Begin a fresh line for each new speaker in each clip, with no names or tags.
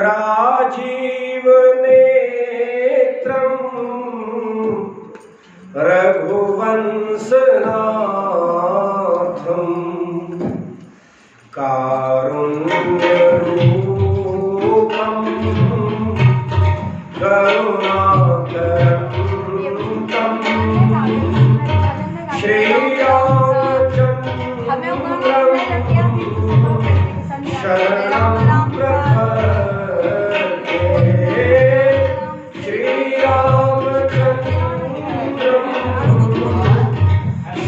राजीव नेत्रम रघुवंशनाथम कारुण्यरूपम करुणाकरं तं श्रीरामचन्द्रं शरणं प्रपद्ये श्रीरामचन्द्रं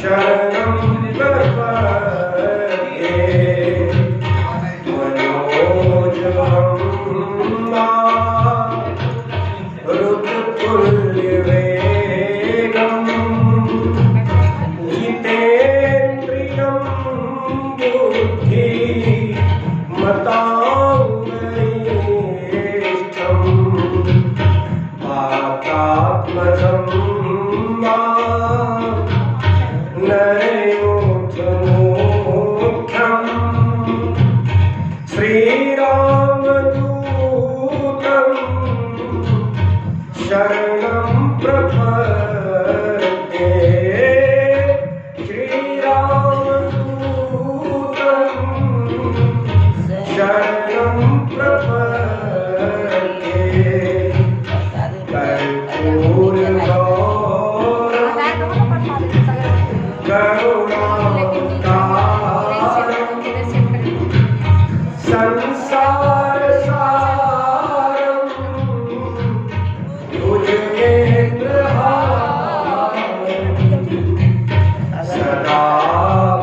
शरणं प्रपद्ये मनोजवं ऋतुतुल्यवेगं जितेन्द्रियं बुद्धिमतां वरिष्ठं वातात्मजं नरेन्द्रमुख्यं श्रीरामदूतं शरणं प्रपद्ये श्रीरामदूतं शरणं प्रपद्ये करुणाकारं संसारसारं सदा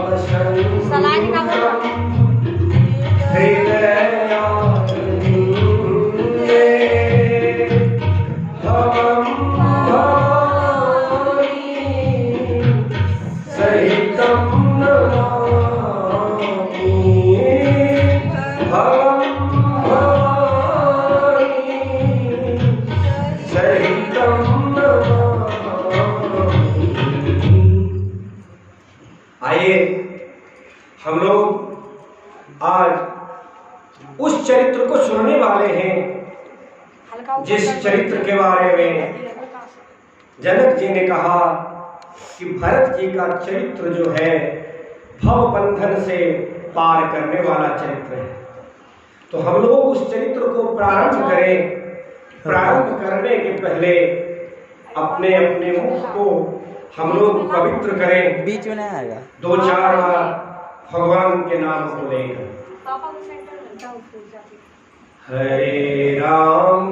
वसन्तं हृदयारविन्दे भवं भवानी सहितं नमामि भवं भवानी सहितं नमामि। आइए हम लोग आज उस चरित्र को सुनने वाले हैं जिस चरित्र के बारे में जनक जी ने कहा कि भरत जी का चरित्र जो है भव बंधन से पार करने वाला चरित्र है। तो हम लोग उस चरित्र को प्रारंभ करें। प्रारंभ करने के पहले अपने अपने मुख को हम लोग पवित्र करें।
बीच में नहीं आएगा।
2-4 बार भगवान के नाम को लेकर हरे राम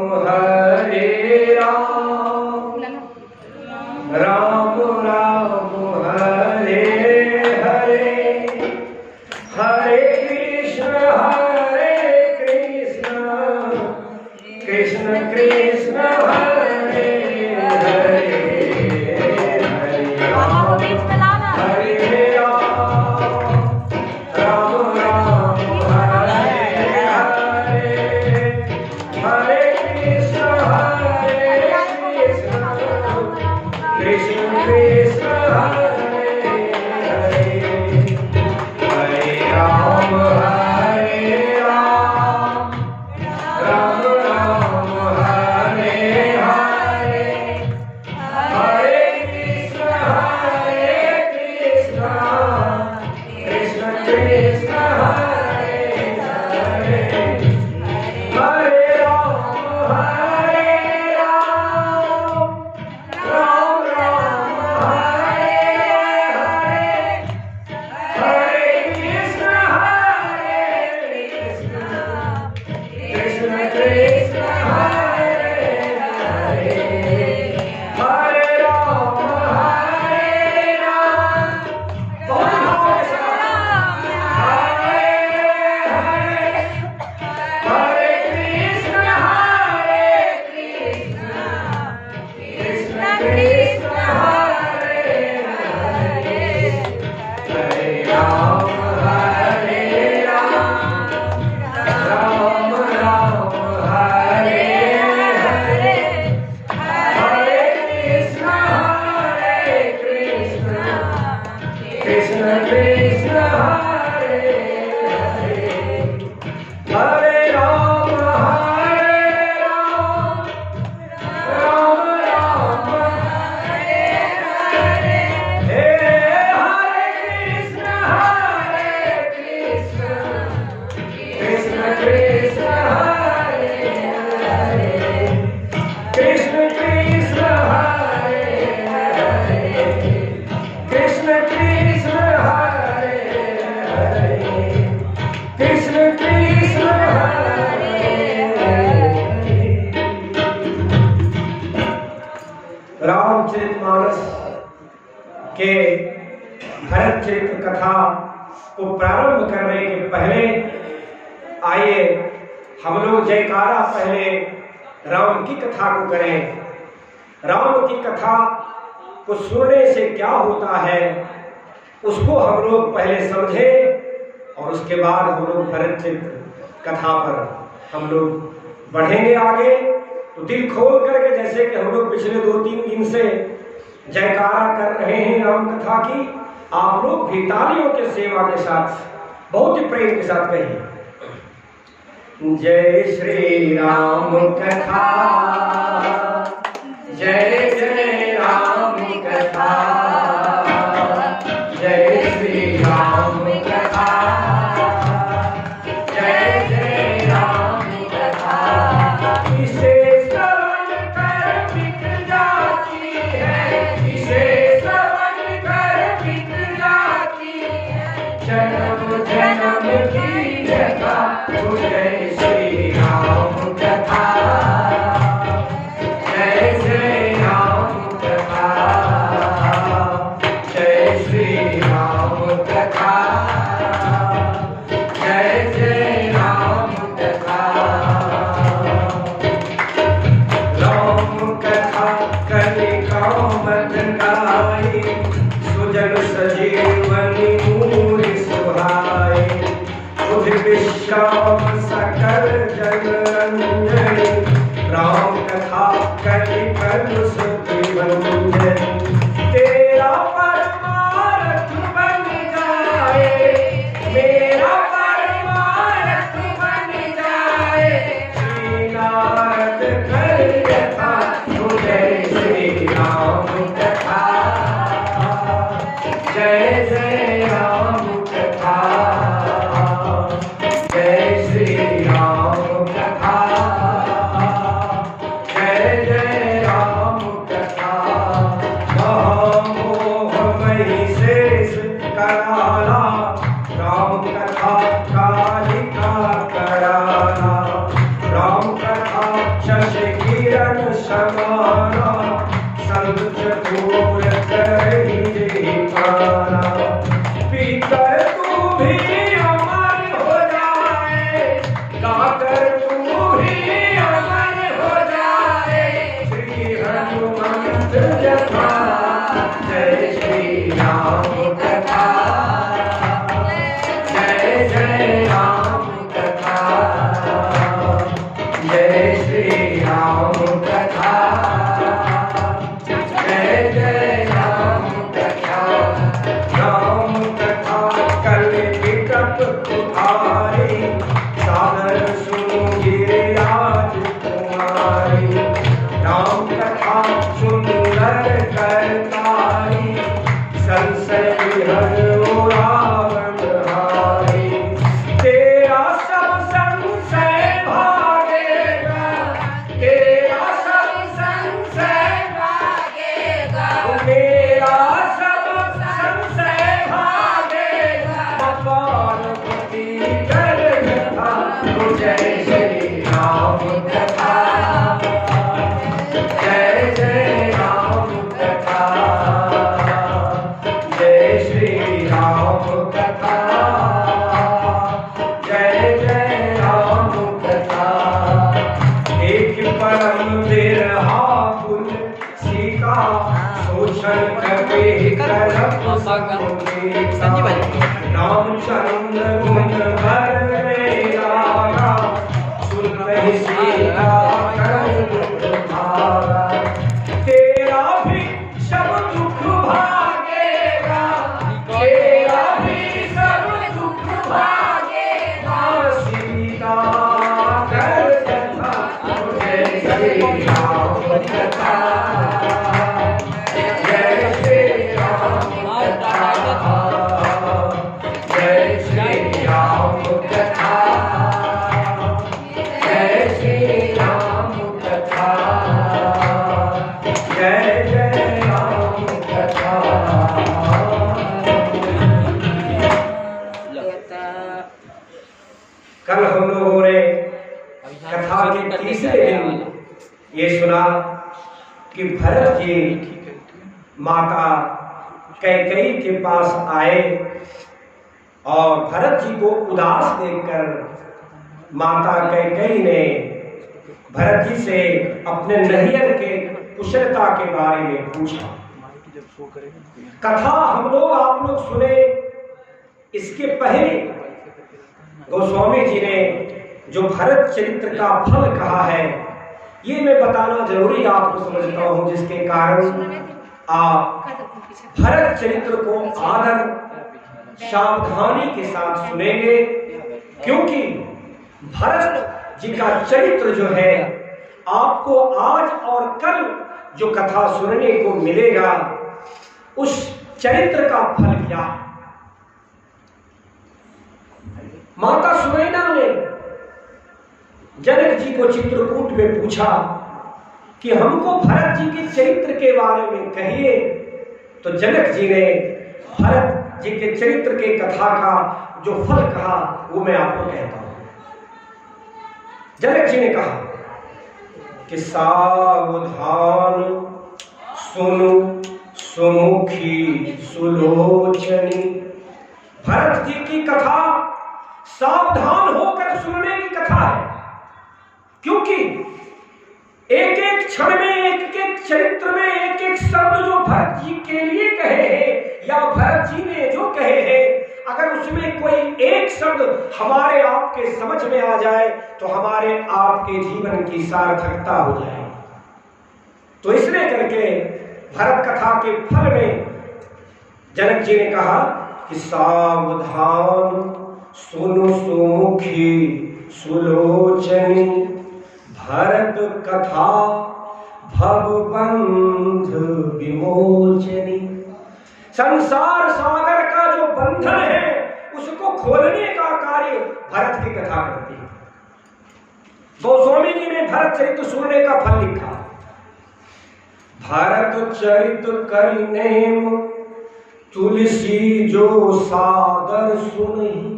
राम राम हरे हरे हरे कृष्ण कृष्ण कृष्ण हरे हरे हरे राम राम राम हरे हरे हरे कृष्ण कृष्ण कथा को प्रारंभ करने के पहले आइए हम लोग जयकारा पहले राम की कथा को करें। राम की कथा को सुनने से क्या होता है उसको हम लोग पहले समझें और उसके बाद हम लोग भरत कथा पर हम लोग बढ़ेंगे आगे। तो दिल खोल करके, जैसे कि हम लोग पिछले 2-3 दिन से जयकारा कर रहे हैं राम कथा की, आप लोग भी तालियों के सेवा के साथ बहुत ही प्रेम के साथ कहिए, जय श्री राम कथा, जय जय राम कथा, जय श्री राम कथा, जय जय राम कथा। इसे श्रवण कर मिट जाती है, इसे श्रवण कर मिट जाती है जन्म जन्म की जगह। जय श्री राम कथा, जय जय राम कथा, जय श्री राम कथा, जय जय राम कथा। राम कथा कलिकामत गाई, सुजन सजीवनी मूढ़ सुहाए। बुध विश्राम सकल जन रंजनी, राम कथा कलि कलुष त्रिभंजन। तेरा परमार्थ बन जाए, मेरा परमार्थ बन जाए। श्री नारद कर कथा, जय श्री राम कथा, जय जय राम कथा, जय श्री राम कथा, जय जय राम कथा। महामोहमयी शेष कराला, राम कथा कालिका कराला। राम कथा शशि किरण समाना, संत चतुर करहि पाना। पीकर तू भी अमर हो जाए, गाकर तू भी अमर हो जाए। श्री हनुमंत जथा, जय श्री राम कथा, जय जय राम कथा, जय श्री राम कथा, जय जय राम कथा। राम कथा कल विकट उठारी, सादर सुनो गिरिराज कुमारी। राम कथा सुंदर करतारी, संशय विहरो रावण हारी। तेरा सब संशय भागेगा, तेरा सब संशय भागेगा। मेरा सब संशय भागेगा। पार्वती कर कथा, जय श्री राम कथा, जय जय राम कथा, जय श्री राम कथा, जय जय राम कथा। एक परम बिरहाकुल सीता, शोषण कपि करप संगीता। रामचंद्र गुण भर रागा, सुनहि सीता कर दुख भागा। तेरा भी सब दुख भागेगा, तेरा भी सब दुख भागेगा। सीता कर कथा, जय श्री राम कथा, जय श्री राम कथा, जय श्री राम कथा, जय श्री राम कथा, जय जय राम कथा। कल हम लोगों ने कथा के तीसरे दिन ये सुना कि भरत जी माता कैकेयी के पास आए और भरत जी को उदास देखकर माता कैकेयी ने भरत जी से अपने नैहर के कुशलता के बारे में पूछा। कथा हम लोग आप लोग सुने, इसके पहले गोस्वामी जी ने जो भरत चरित्र का फल कहा है, ये मैं बताना जरूरी आपको समझता हूं, जिसके कारण आप भरत चरित्र को आदर सावधानी के साथ सुनेंगे, क्योंकि भरत जी का चरित्र जो है आपको आज और कल जो कथा सुनने को मिलेगा, उस चरित्र का फल क्या है। माता सुनैना ने जनक जी को चित्रकूट में पूछा कि हमको भरत जी के चरित्र के बारे में कहिए। तो जनक जी ने भरत जी के चरित्र के कथा का जो फल कहा वो मैं आपको कहता हूं। जनक जी ने कहा कि सावधान सुनो सुमुखी सुलोचनी। भरत जी की कथा सावधान होकर सुनने की कथा है, क्योंकि एक एक क्षण में, एक एक चरित्र में, एक एक शब्द जो भरत जी के लिए कहे हैं या भरत जी ने जो कहे हैं, अगर उसमें कोई एक शब्द हमारे आपके समझ में आ जाए तो हमारे आपके जीवन की सार्थकता हो जाए। तो इसलिए करके भरत कथा के फल में जनक जी ने कहा कि सावधान सुनु सुमुखी सुलोचनी, भरत कथा भवबंध विमोचनी। संसार सागर का जो बंधन है उसको खोलने का कार्य भरत की कथा करती है। गोस्वामी जी ने भरत चरित्र सुनने का फल लिखा। भरत चरित्र करिनेम तुलसी जो सादर सुनहि।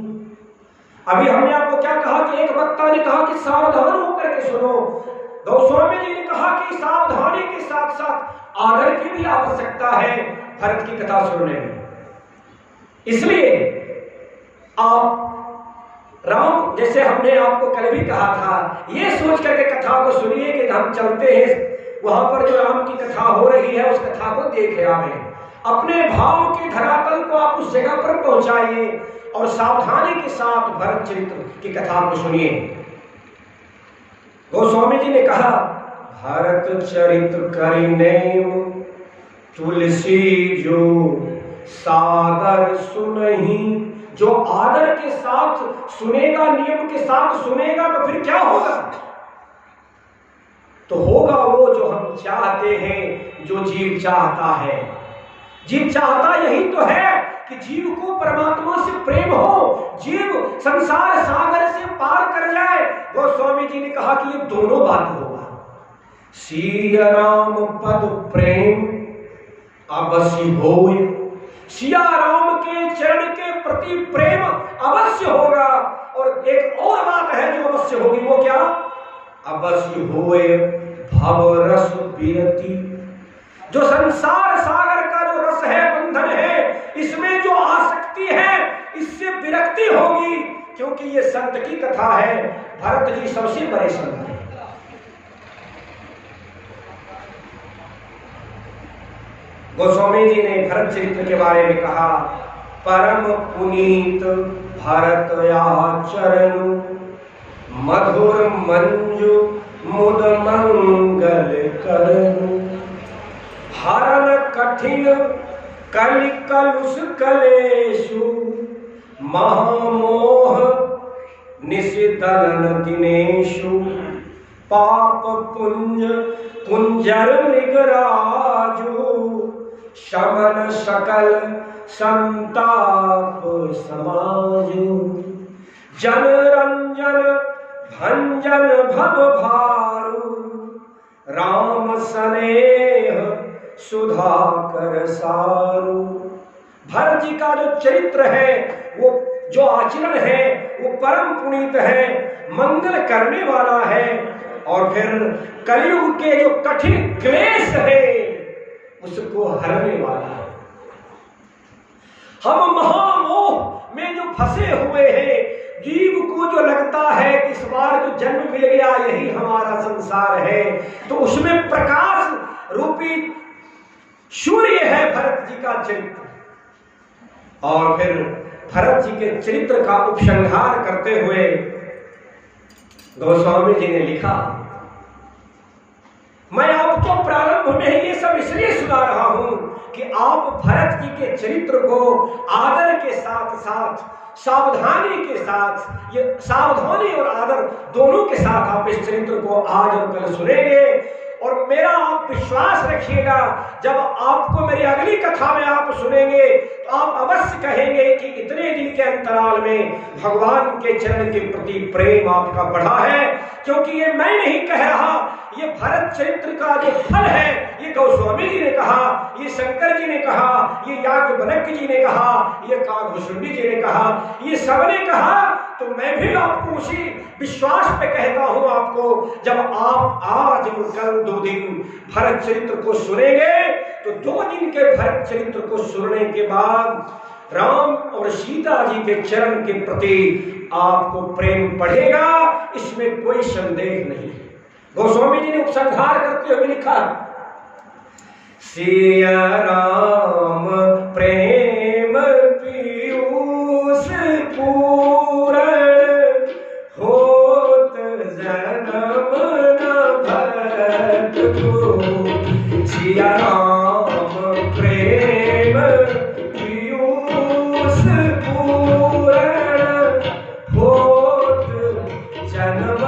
अभी हमने आपको क्या कहा कि एक वक्ता ने कहा कि सावधान होकर के सुनो। गोस्वामी जी ने कहा कि सावधानी के साथ साथ आदर की भी आवश्यकता है भरत की कथा सुनने में। इसलिए आप राम, जैसे हमने आपको कल भी कहा था, ये सोच करके कथा को सुनिए कि हम चलते हैं वहां पर जो राम की कथा हो रही है उस कथा को देख आवे। अपने भाव के धरातल को आप उस जगह पर पहुंचाइए और सावधानी के साथ भरत चरित्र की कथा को सुनिए। गोस्वामी जी ने कहा भरत चरित्र करिनेम तुलसी जो सादर सुनहि। जो आदर के साथ सुनेगा, नियम के साथ सुनेगा, तो फिर क्या होगा? तो होगा वो जो हम चाहते हैं, जो जीव चाहता है। जीव चाहता यही तो है कि जीव को परमात्मा से प्रेम हो, जीव संसार सागर से पार कर जाए। गोस्वामी जी ने कहा कि ये दोनों बात होगा। सिया राम पद प्रेम अवश्य होय। सिया राम के चरण के प्रति प्रेम अवश्य होगा। और एक और बात है जो अवश्य होगी, वो क्या? अवश्य होय भव रस विरति। जो संसार सागर का जो रस है, बंधन है, इसमें जो आसक्ति है, इससे विरक्ति होगी। क्योंकि ये संत की कथा है। भरत जी सबसे बड़े संत हैं। गोस्वामी जी ने भरत चरित्र के बारे में कहा परम पुनीत भरत आचरण मधुर मंजु मुद मंगल करनु। हरण कठिन कलि कलुष कलेशु महामोह निशिदलन दिनेशु। पाप पुंज कुंजर मृगराजु शमन सकल संताप समाजु। जन रंजन भंजन भव भारू राम स्नेह सुधाकर सारू। भरत जी का जो चरित्र है, वो जो आचरण है, वो परम पुनीत है, मंगल करने वाला है। और फिर कलयुग के जो कठिन क्लेश है उसको हरने वाला है। हम महामोह में जो फंसे हुए हैं, जीव को जो लगता है कि इस बार जो जन्म मिल गया यही हमारा संसार है, तो उसमें प्रकाश रूपी सूर्य है भरत जी का चरित्र। और फिर भरत जी के चरित्र का उपसंहार करते हुए गोस्वामी जी ने लिखा, मैं आपको प्रारंभ में ही ये सब इसलिए सुना रहा हूं कि आप भरत जी के चरित्र को आदर के साथ साथ सावधानी के साथ, ये सावधानी और आदर दोनों के साथ आप इस चरित्र को आज और कल सुनेंगे। और मेरा आप विश्वास रखिएगा, जब आपको मेरी अगली कथा में आप सुनेंगे तो आप अवश्य कहेंगे कि इतने दिन के अंतराल में भगवान के चरण के प्रति प्रेम आपका बढ़ा है। क्योंकि ये मैं नहीं कह रहा, ये भरत चरित्र का जो फल है, ये गोस्वामी जी ने कहा, ये शंकर जी ने कहा, ये याज्ञवल्क्य जी ने कहा, ये काकभूषुंडी जी ने कहा, ये सबने कहा। तो मैं भी आपको उसी विश्वास पे कहता हूं आपको, जब आप आज और कल 2 दिन भरत चरित्र को सुनेंगे तो 2 दिन के भरत चरित्र को सुनने के बाद राम और सीता जी के चरण के प्रति आपको प्रेम बढ़ेगा, इसमें कोई संदेह नहीं है। गोस्वामी जी ने उपसंहार करते हुए लिखा, सिया राम प्रेम पीयूष पूरण होत जन्म न भरत को। सिया राम प्रेम पीयूष पूरण होत जन्म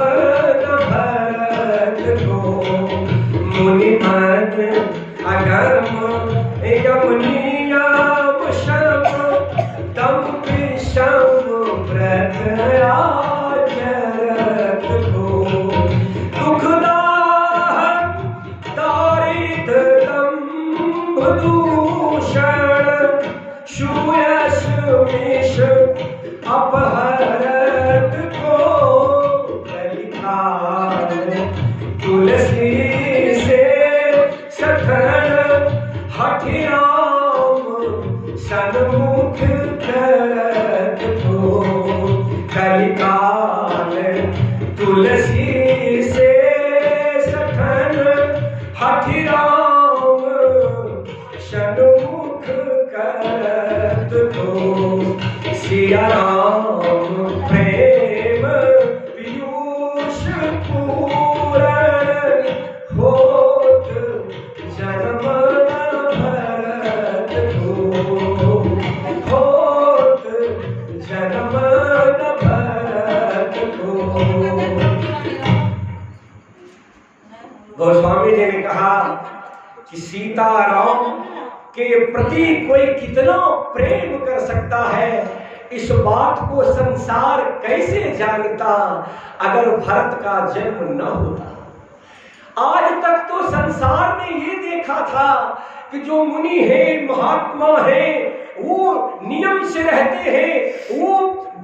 न भरत को। मुनि मन अगम यमुनियाम शम तम विषम व्रत आचरत को। दुखदाह दारिद्र्यम दूषण शूयश विष अपहरत को। तुलसी से सठन हठि राम सन्मुख करत को। कलिकाल तुलसी से सठन हठि राम सन्मुख करत को। सिया राम प्रेम पीयूष पूरण होत जन्म न भरत को। होत जन्म न भरत को। गोस्वामी जी ने कहा कि सीता राम के प्रति कोई कितना प्रेम कर सकता है, इस बात को संसार कैसे जानता अगर भरत का जन्म न होता। आज तक तो संसार ने ये देखा था कि जो मुनि हैं, महात्मा हैं, वो नियम से रहते हैं, वो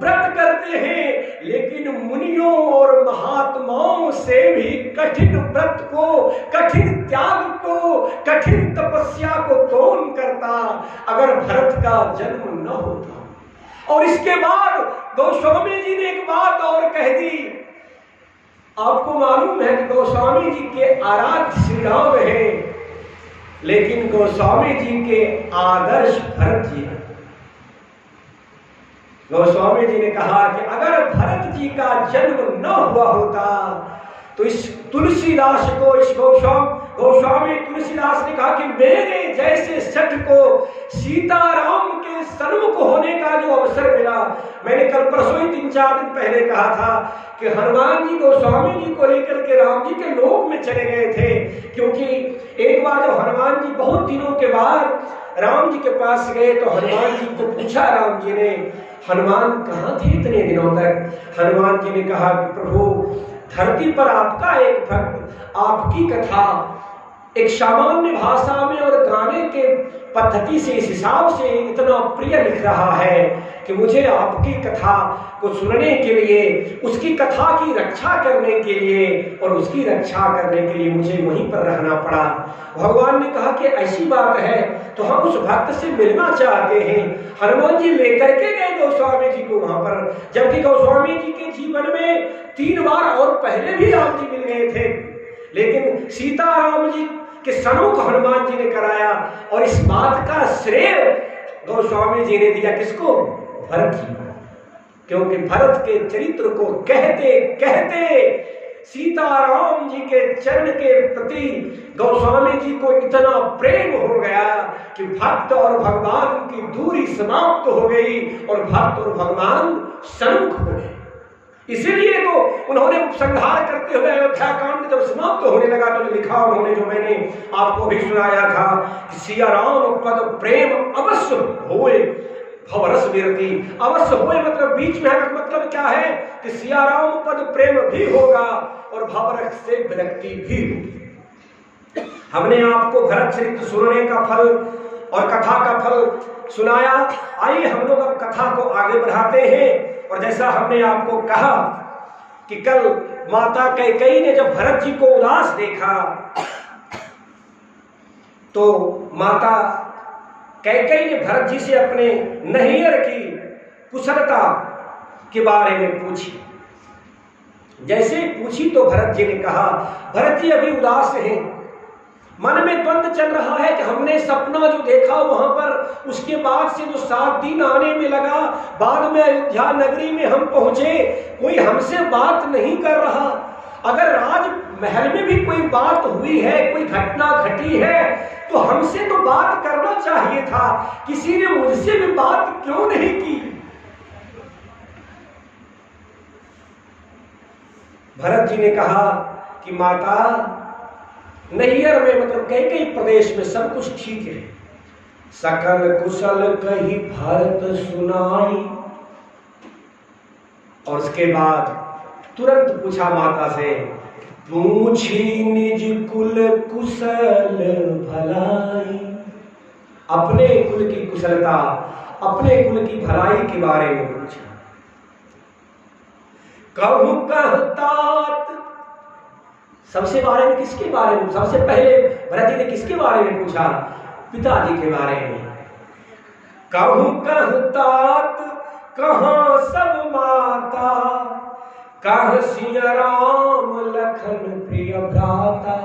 व्रत करते हैं, लेकिन मुनियों और महात्माओं से भी कठिन व्रत को, कठिन त्याग को, कठिन तपस्या को कौन करता अगर भरत का जन्म न होता। और इसके बाद गोस्वामी जी ने एक बात और कह दी। आपको मालूम है कि गोस्वामी जी के आराध्य श्री राम है, लेकिन गोस्वामी जी के आदर्श भरत जी हैं। गोस्वामी जी ने कहा कि अगर भरत जी का जन्म न हुआ होता तो इस तुलसीदास को, इस गोस्वामी तुलसीदास ने कहा कि मेरे जैसे सठ को सीताराम के सन्मुख होने का जो अवसर मिला। मैंने कल परसों ही 3-4 दिन पहले कहा था कि हनुमान जी गोस्वामी जी को लेकर के राम जी के लोक में चले गए थे, क्योंकि एक बार जब हनुमान जी बहुत दिनों के बाद राम जी के पास गए तो हनुमान जी को पूछा राम जी ने, हनुमान कहाँ थे इतने दिनों तक। हनुमान जी ने कहा कि प्रभु, धरती पर आपका एक भक्त आपकी कथा एक सामान्य भाषा में और गाने के पद्धति से इस हिसाब से इतना प्रिय लिख रहा है कि मुझे आपकी कथा को सुनने के लिए, उसकी कथा की रक्षा करने के लिए और उसकी रक्षा करने के लिए मुझे वहीं पर रहना पड़ा। भगवान ने कहा कि ऐसी बात है तो हम उस भक्त से मिलना चाहते हैं। हनुमान जी लेकर के गए गोस्वामी जी को वहां पर, जबकि गोस्वामी जी के जीवन में 3 बार और पहले भी राम जी मिल गए थे, लेकिन सीताराम जी के सन्मुख हनुमान जी ने कराया। और इस बात का श्रेय गोस्वामी जी ने दिया किसको? भरत जी को, क्योंकि भरत के चरित्र को कहते कहते सीताराम जी के चरण के प्रति गोस्वामी जी को इतना प्रेम हो गया कि भक्त और भगवान की दूरी समाप्त हो गई और भक्त और भगवान सन्मुख हो गए। इसीलिए तो उन्होंने उपसंहार करते हुए अयोध्या कांड जब समाप्त होने लगा तो लिखा उन्होंने, जो मैंने आपको भी सुनाया था कि सिया राम पद प्रेम अवश्य होए भवरस विरति। अवश्य होए मतलब बीच में है, मतलब क्या है कि सिया राम पद प्रेम भी होगा और भवरस से विरक्ति भी होगी। हमने आपको भरत चरित्र सुनने का फल और कथा का फल सुनाया। आइए हम लोग अब कथा को आगे बढ़ाते हैं। और जैसा हमने आपको कहा कि कल माता कैकेयी ने जब भरत जी को उदास देखा तो माता कैकेयी ने भरत जी से अपने नैहर की कुशलता के बारे में पूछी। जैसे पूछी तो भरत जी ने कहा, भरत जी अभी उदास हैं, मन में द्वंद्व चल रहा है कि हमने सपना जो देखा वहां पर, उसके बाद से जो 7 दिन आने में लगा, बाद में अयोध्या नगरी में हम पहुंचे, कोई हमसे बात नहीं कर रहा। अगर राज महल में भी कोई बात हुई है, कोई घटना घटी है तो हमसे तो बात करना चाहिए था, किसी ने मुझसे भी बात क्यों नहीं की? भरत जी ने कहा कि माता, नैहर में मतलब कई प्रदेश में सब कुछ ठीक है, सकल कुशल कही भरत सुनाई। और उसके बाद तुरंत पूछा माता से, पूछी निज कुल कुशल भलाई। अपने कुल की कुशलता, अपने कुल की भलाई के बारे में पूछा। कहूं कहतात, सबसे बारे में किसके बारे में? सबसे पहले भरत जी ने किसके बारे में पूछा? पिताजी के बारे में। कहूं कहतात कहां सब माता, कह सिया राम लखन प्रिय भ्राता।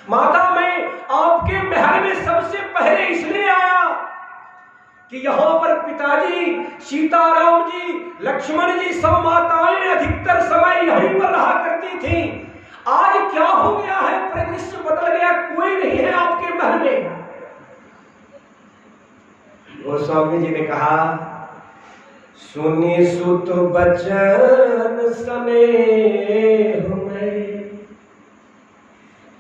माता, मैं आपके महल में सबसे पहले इसलिए आया कि यहाँ पर पिताजी, सीताराम जी, लक्ष्मण जी, सब माताएं अधिकतर समय यहीं पर रहा करती थी। आज क्या हो गया है? परिदृश्य बदल गया, कोई नहीं है आपके महल में। गोस्वामी जी ने कहा, सुनी सुत बचन स्नेह में,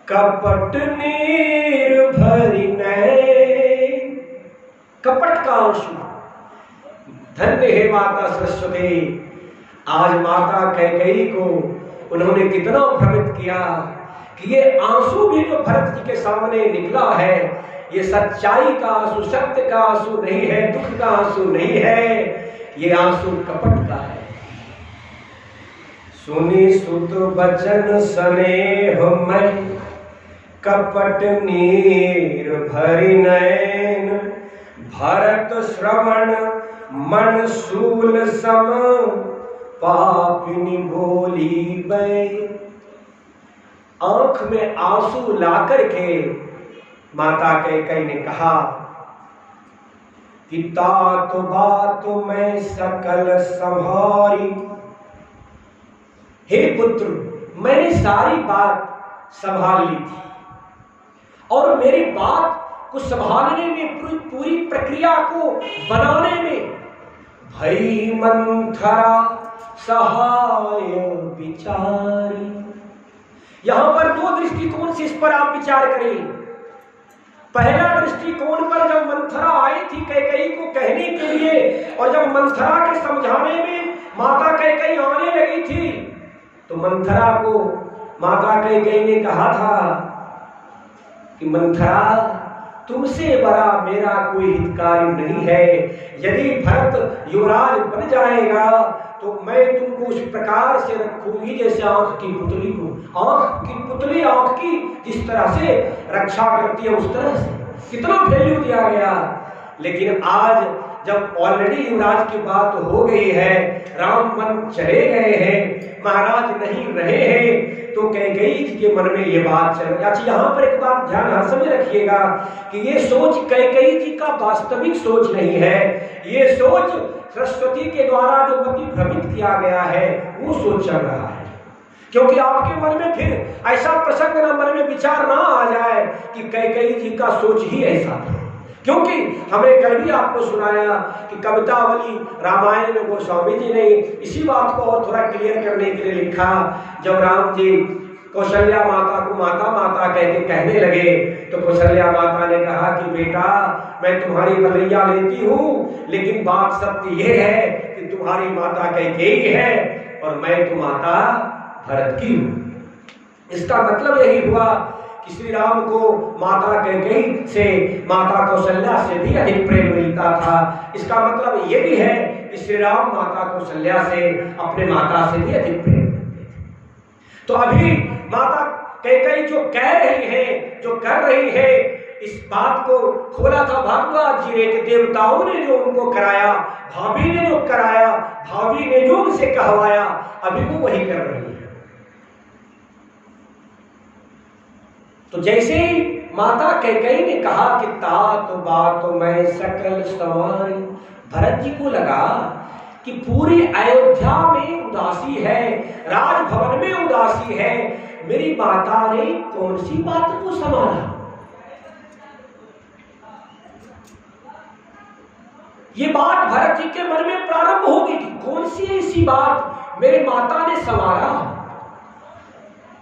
कपट नीर भरी नैन। कपट का आंसू। धन्य है माता सरस्वती। आज माता कैकेयी को उन्होंने कितना भ्रमित किया कि ये आंसू भी जो भरत जी के सामने निकला है, ये सच्चाई का आंसू, सत्य का आंसू नहीं है, दुख का आंसू नहीं है, ये आंसू कपट का है। सुनी सुत बचन स्नेह में, कपट नीर भरी नैन। भरत श्रवण मन शूल सम, पापिनी बोली बै। आंख में आंसू लाकर के माता कैकेयी ने कहा कि तात बात में सकल संभारी। हे पुत्र, मैंने सारी बात संभाल ली थी और मेरी बात को संभालने में, पूरी प्रक्रिया को बनाने में भई मंथरा सहाय विचारी। यहां पर 2 दृष्टिकोण से इस पर आप विचार करें। पहला दृष्टिकोण पर जब मंथरा आई थी कैकेयी को कहने के लिए, और जब मंथरा के समझाने में माता कैकेयी आने लगी थी, तो मंथरा को माता कैकेयी ने कहा था कि मंथरा, तुमसे बड़ा मेरा कोई हितकारी नहीं है। यदि भरत युवराज बन जाएगा तो मैं तुमको उस प्रकार से रखूंगी जैसे आंख की पुतली को, आंख की पुतली आंख की जिस तरह से रक्षा करती है उस तरह से। कितना वैल्यू दिया गया। लेकिन आज जब ऑलरेडी युवराज की बात हो गई है, राम वन चले गए हैं, महाराज नहीं रहे हैं, तो कैकेयी जी के मन में ये बात चल रही। अच्छा, यहाँ पर एक बात ध्यान हर समय रखिएगा कि ये सोच कैकेयी जी का वास्तविक सोच नहीं है, ये सोच सरस्वती के द्वारा जो मति भ्रमित किया गया है वो सोच चल रहा है। क्योंकि आपके मन में फिर ऐसा प्रसंग ना, मन में विचार ना आ जाए कि कैकेयी जी का सोच ही ऐसा था। क्योंकि हमने कल भी आपको सुनाया कि कवितावली रामायण में गोस्वामी जी ने इसी बात को और थोड़ा क्लियर करने के लिए लिखा। जब राम जी कौशल्या माता को माता माता कहने लगे तो कौशल्या माता ने कहा कि बेटा, मैं तुम्हारी भलैया लेती हूँ, लेकिन बात सत्य ये है कि तुम्हारी माता कैकेयी है और मैं तो माता भरत की हूँ। इसका मतलब यही हुआ कि श्री राम को माता कैकेयी से, माता कौशल्या से भी अधिक प्रेम मिलता था। इसका मतलब ये भी है कि श्री राम माता कौशल्या से, अपने माता से भी अधिक प्रेम करते थे। तो अभी माता कैकेयी जो कह रही है, जो कर रही है, इस बात को खोला था भारद्वाज जी ने कि देवताओं ने जो उनको कराया, भाभी ने जो कराया, भाभी ने जो उनसे कहवाया, अभी वो वही कर रही है। तो जैसे ही माता कैकेयी ने कहा कि तात बात मैं सकल संवारी, भरत जी को लगा कि पूरी अयोध्या में उदासी है, राजभवन में उदासी है, मेरी माता ने कौन सी बात को संभाला। ये बात भरत जी के मन में प्रारंभ होगी कि कौन सी ऐसी बात मेरी माता ने संभाला।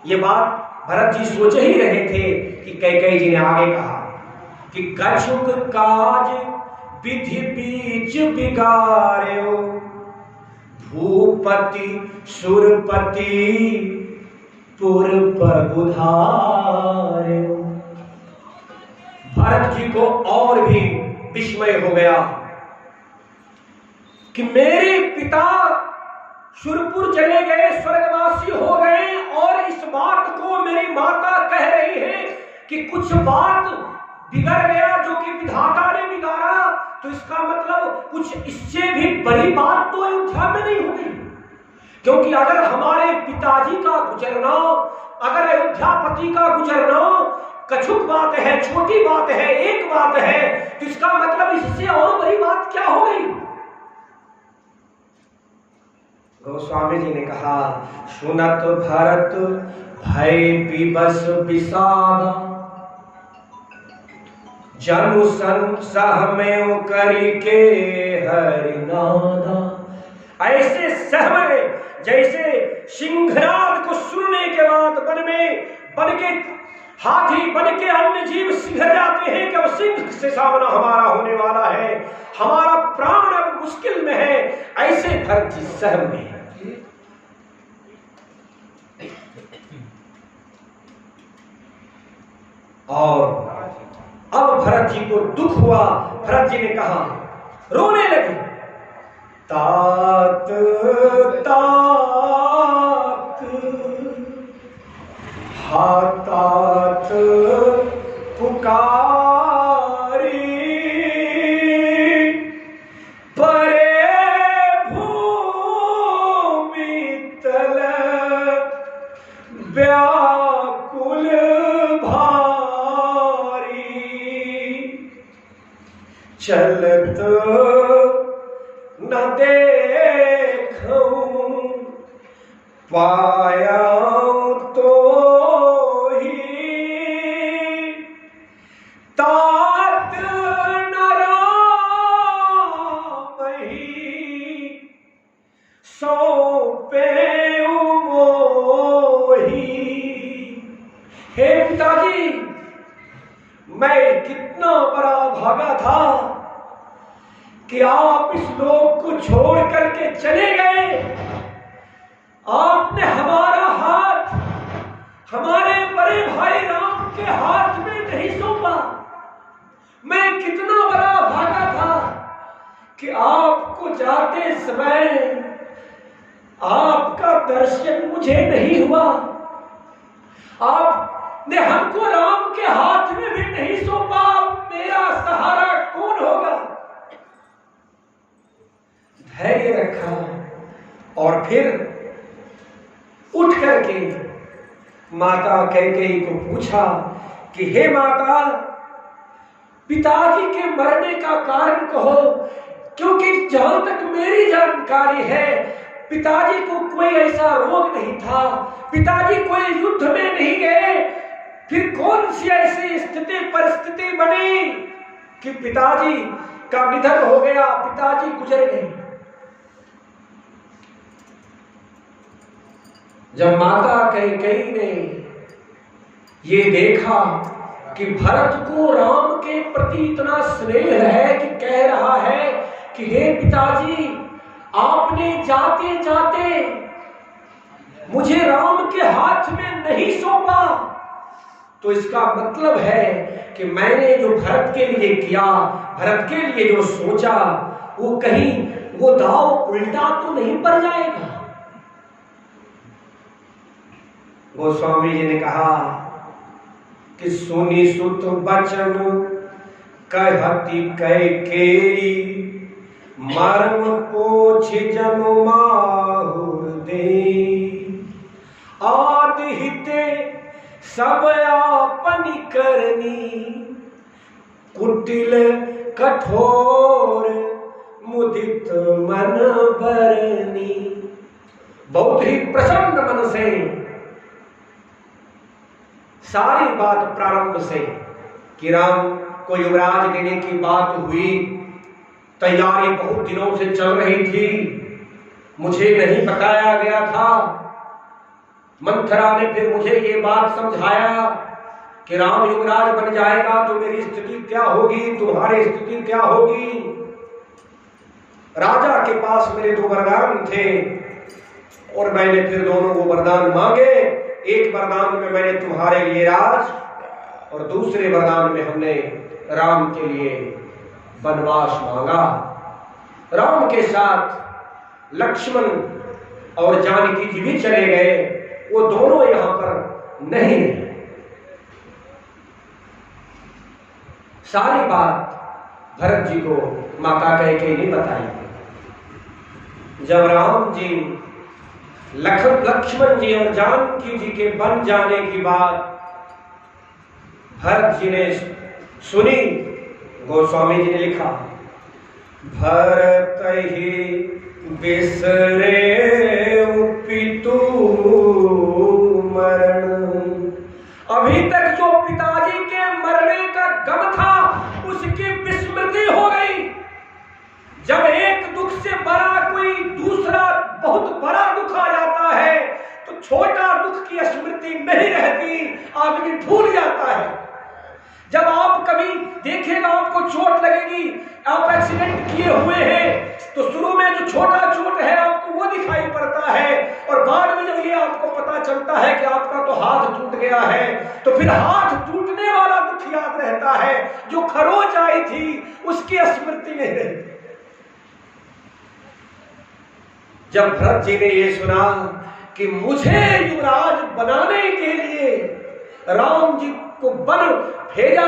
ये बात भरत जी सोच ही रहे थे कि कैकेयी जी ने आगे कहा कि कछुक काज विधि बीच बिगाड़ो, भूपति सुरपति पुर पर बुधार्यो। भरत जी को और भी विस्मय हो गया कि मेरे पिता सुरपुर चले गए, स्वर्गवासी हो गए, और इस बात को मेरी माता कह रही है कि कुछ बात बिगड़ गया जो कि विधाता ने बिगाड़ा। तो इसका मतलब कुछ इससे भी बड़ी बात तो अयोध्या में नहीं होगी। क्योंकि अगर हमारे पिताजी का गुजरना, अगर अयोध्यापति का गुजरना कछुक बात है, छोटी बात है, एक बात है, तो इसका मतलब इससे और बड़ी बात क्या हो गई। गोस्वामी जी ने कहा, सुनत भरत भय विवश विषादा, जनु सहमेव करके हरिनादा। ऐसे सहम गए जैसे सिंहनाद को सुनने के बाद बन के हाथी बन के अन्य जीव सिंघर जाते हैं कि वो सिंह से सामना हमारा होने वाला है, हमारा प्राण अब मुश्किल में है। ऐसे भरत जी सहम गए। और अब भरत जी को दुख हुआ। भरत जी ने कहा, रोने लगे, तात तात हातात पुकारी, परे भूमि तल व्याकुल भारी, चलत न देखूं पाया तो ही, तात न राम ही सौंपे मोही। हे पिताजी, मैं कितना बड़ा भागा था कि आप इस लोक को छोड़ करके चले गए। आपने हमारा हाथ हमारे बड़े भाई राम के हाथ में नहीं कि आपको जाते समय आपका दर्शन मुझे नहीं हुआ, आपने हमको राम के हाथ में भी नहीं सौंपा, मेरा सहारा कौन होगा? धैर्य रखा और फिर उठ करके माता कैकेयी को पूछा कि हे माता, पिताजी के मरने का कारण कहो, क्योंकि जहां तक मेरी जानकारी है पिताजी को कोई ऐसा रोग नहीं था, पिताजी कोई युद्ध में नहीं गए, फिर कौन सी ऐसी स्थिति परिस्थिति बनी कि पिताजी का निधन हो गया, पिताजी गुजर गए। जब माता कैकेयी ने ये देखा कि भरत को राम के प्रति इतना स्नेह है कि कह रहा है कि हे पिताजी, आपने जाते जाते मुझे राम के हाथ में नहीं सौंपा, तो इसका मतलब है कि मैंने जो भरत के लिए किया, भरत के लिए जो सोचा, वो कहीं वो दाव उल्टा तो नहीं पड़ जाएगा। गोस्वामी जी ने कहा कि सुनी सुत बचन कहती कैकेयी, मर्म पोछ जनु माहुर दे, आदि हिते सब आपनी करनी, कुटिल कठोर मुदित मन बरनी। बहुत ही प्रसन्न मन से सारी बात प्रारंभ से कि राम को युवराज देने की बात हुई, तैयारी बहुत दिनों से चल रही थी, मुझे नहीं बताया गया था। मंथरा ने फिर मुझे ये बात समझाया कि राम युवराज बन जाएगा तो मेरी स्थिति क्या होगी, तुम्हारी स्थिति क्या होगी। राजा के पास मेरे 2 वरदान थे और मैंने फिर दोनों वो वरदान मांगे। एक वरदान में मैंने तुम्हारे लिए राज और दूसरे वरदान में हमने राम के लिए वनवास मांगा। राम के साथ लक्ष्मण और जानकी जी भी चले गए, वो दोनों यहां पर नहीं रहे। सारी बात भरत जी को माता कैकेयी ने बताई। जब राम जी लक्ष्मण जी और जानकी जी के बन जाने की बात भरत जी ने सुनी, गोस्वामी जी ने लिखा, भरत ही बिसरे पितु मरण। अभी तक जो पिताजी के मरने का गम था उसकी विस्मृति हो गई। जब एक दुख से बड़ा कोई दूसरा बहुत बड़ा दुख आ जाता है तो छोटा दुख की स्मृति नहीं रहती, आदमी भूल जाता है। जब आप कभी देखेगा आपको चोट लगेगी, आप एक्सीडेंट किए हुए हैं तो शुरू में जो छोटा चोट है आपको वो दिखाई पड़ता है, और बाद में जब ये आपको पता चलता है कि आपका तो हाथ टूट गया है तो फिर हाथ टूटने वाला दुख याद रहता है, जो खरोच आई थी उसकी स्मृति नहीं रहती। जब भरत जी ने ये सुना कि मुझे युवराज बनाने के लिए राम जी को वन भेजा,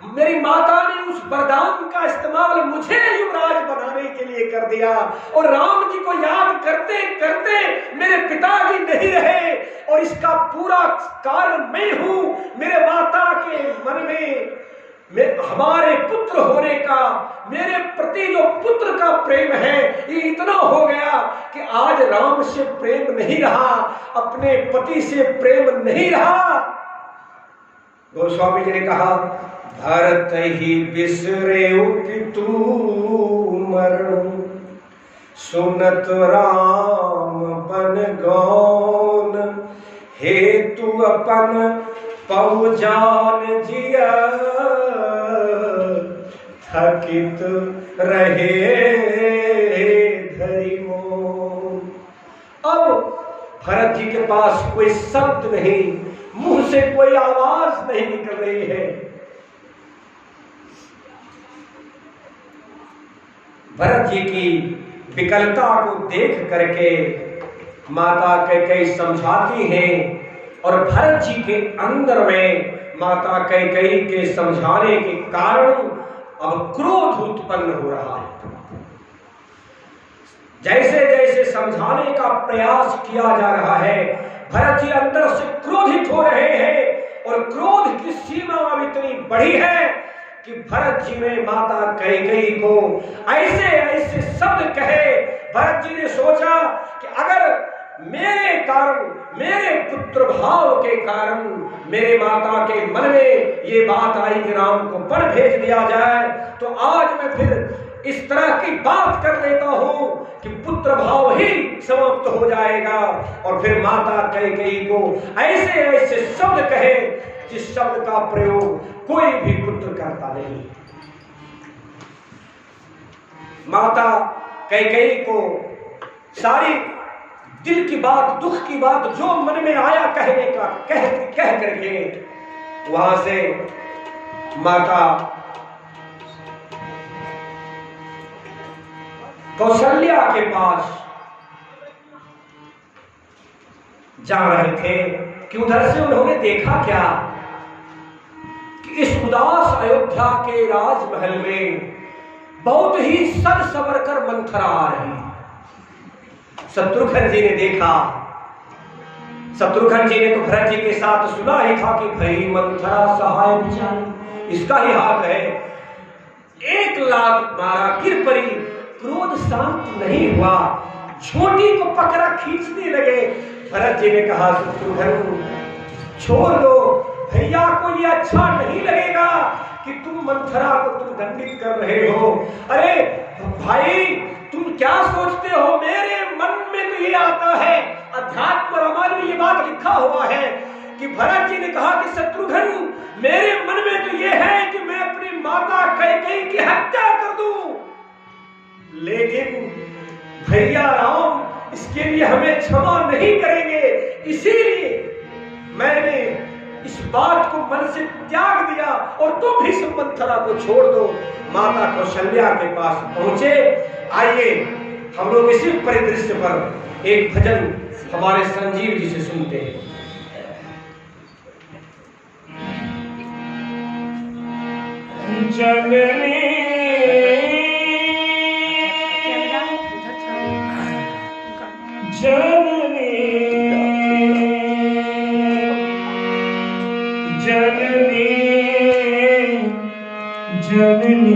मेरी माता ने उस वरदान का इस्तेमाल मुझे युवराज बनाने के लिए कर दिया, और राम जी को याद करते करते मेरे पिताजी नहीं रहे, और इसका पूरा कारण मैं हूं। मेरे माता के मन में हमारे पुत्र होने का, मेरे प्रति जो पुत्र का प्रेम है ये इतना हो गया कि आज राम से प्रेम नहीं रहा, अपने पति से प्रेम नहीं रहा। गोस्वामी जी ने कहा, भरत ही बिसरे पितु मरण, सुनत राम बन गौन, हेतु अपन पहुजान जिया, थकित रहे धरि मोन। अब भरत जी के पास कोई शब्द नहीं, मुंह से कोई आवाज नहीं निकल रही है। भरत जी की विकलता को देख करके माता कैकेयी समझाती हैं और भरत जी के अंदर में माता कैकेयी के समझाने के कारण अब क्रोध उत्पन्न हो रहा है। जैसे जैसे समझाने का प्रयास किया जा रहा है, भरत जी अंदर से क्रोधित हो रहे हैं और क्रोध की सीमा अब इतनी बड़ी है कि भरत जी ने माता कैकेयी को ऐसे ऐसे शब्द कहे। भरत जी ने सोचा कि अगर मेरे कारण, मेरे पुत्र भाव के कारण मेरे माता के मन में ये बात आई कि राम को वन भेज दिया जाए, तो आज मैं फिर इस तरह की बात कर लेता हूं कि पुत्र भाव ही समाप्त हो जाएगा। और फिर माता कैकेयी को ऐसे ऐसे शब्द कहे जिस शब्द का प्रयोग कोई भी पुत्र करता नहीं। माता कैकेयी को सारी दिल की बात, दुख की बात, जो मन में आया कहने का कह करके वहां से माता कौशल्या के पास जा रहे थे कि उधर से उन्होंने देखा क्या कि इस उदास अयोध्या के राजमहल में बहुत ही सज सवर कर मंथरा आ रही। शत्रुघ्न जी ने देखा, शत्रुघ्न जी ने तो भरत जी के साथ सुना ही था कि भाई मंथरा सहाय बिचारी, इसका ही हाथ है। एक लात मारा, गिर पड़ी, क्रोध शांत नहीं हुआ, छोटी को पकड़ा खींचने लगे। भरत जी ने कहा शत्रुघ्न छोड़ दो, भैया को ये अच्छा नहीं लगेगा कि तुम मंथरा को तुम दंडित कर रहे हो। अरे भाई तुम क्या सोचते हो, मेरे मन में तो ये आता है, अध्यात्म रामायण में ये बात लिखा हुआ है कि भरत जी ने कहा कि शत्रुघ्न मेरे मन में तो ये है कि मैं अपनी माता कैकेयी की हत्या कर दूं, लेकिन भैया राम इसके लिए हमें क्षमा नहीं करेंगे, इसीलिए मैंने इस बात को मन से त्याग दिया और तुम भी मंथरा को छोड़ दो। माता कौशल्या के पास पहुंचे। आइए हम लोग इसी परिदृश्य पर एक भजन हमारे संजीव जी से सुनते हैं। जननी जननी जननी जननी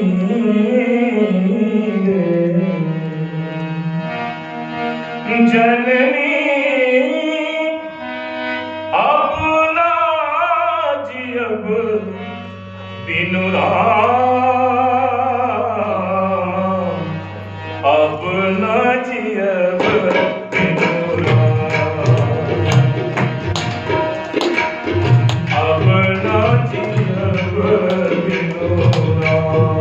जननी अब ना जियब बिनु राम, अब ना जियब बिनु राम, अब ना जियब बिनु राम।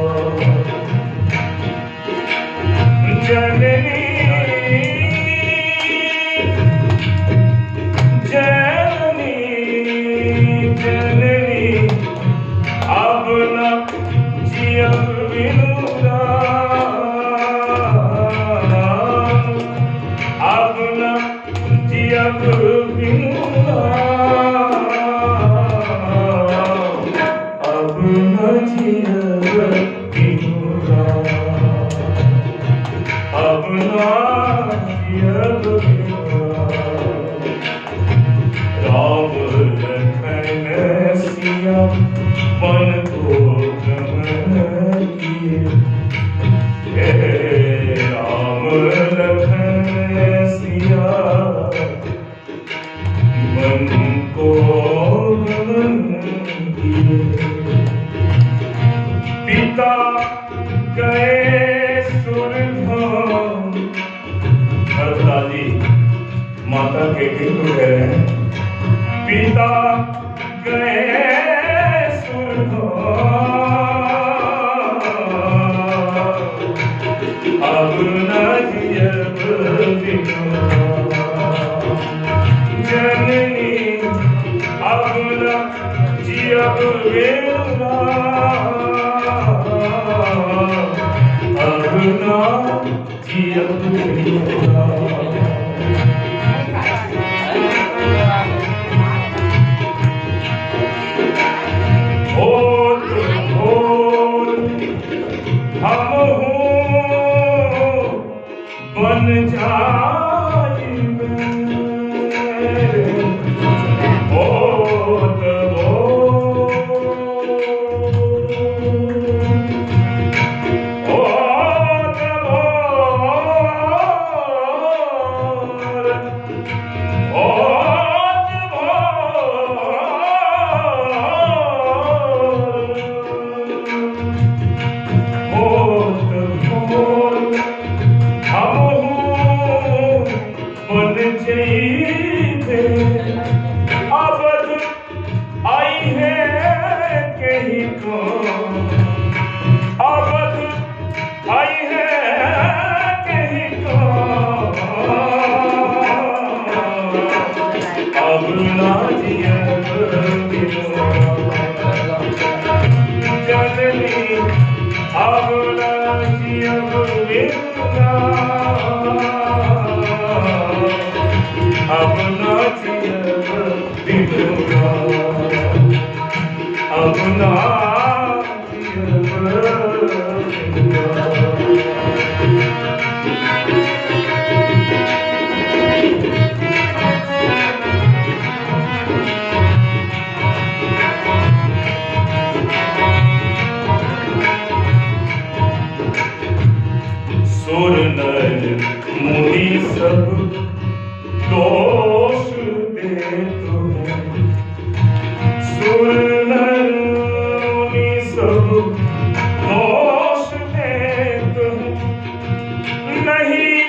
जननी माता कैकेयी को कह रहे हैं, पिता गए अब न जियब बिनु जननी, अब न जियब बिनु अब न
ना जियब बिनु जननी अब ना जियब बिनु अब ना जियब बिनु अब ना जियब बिनु सुर नर मुनि सब दोष दे तुम्हें सुर नर मुनि सब दोष दे तुम्हें नहीं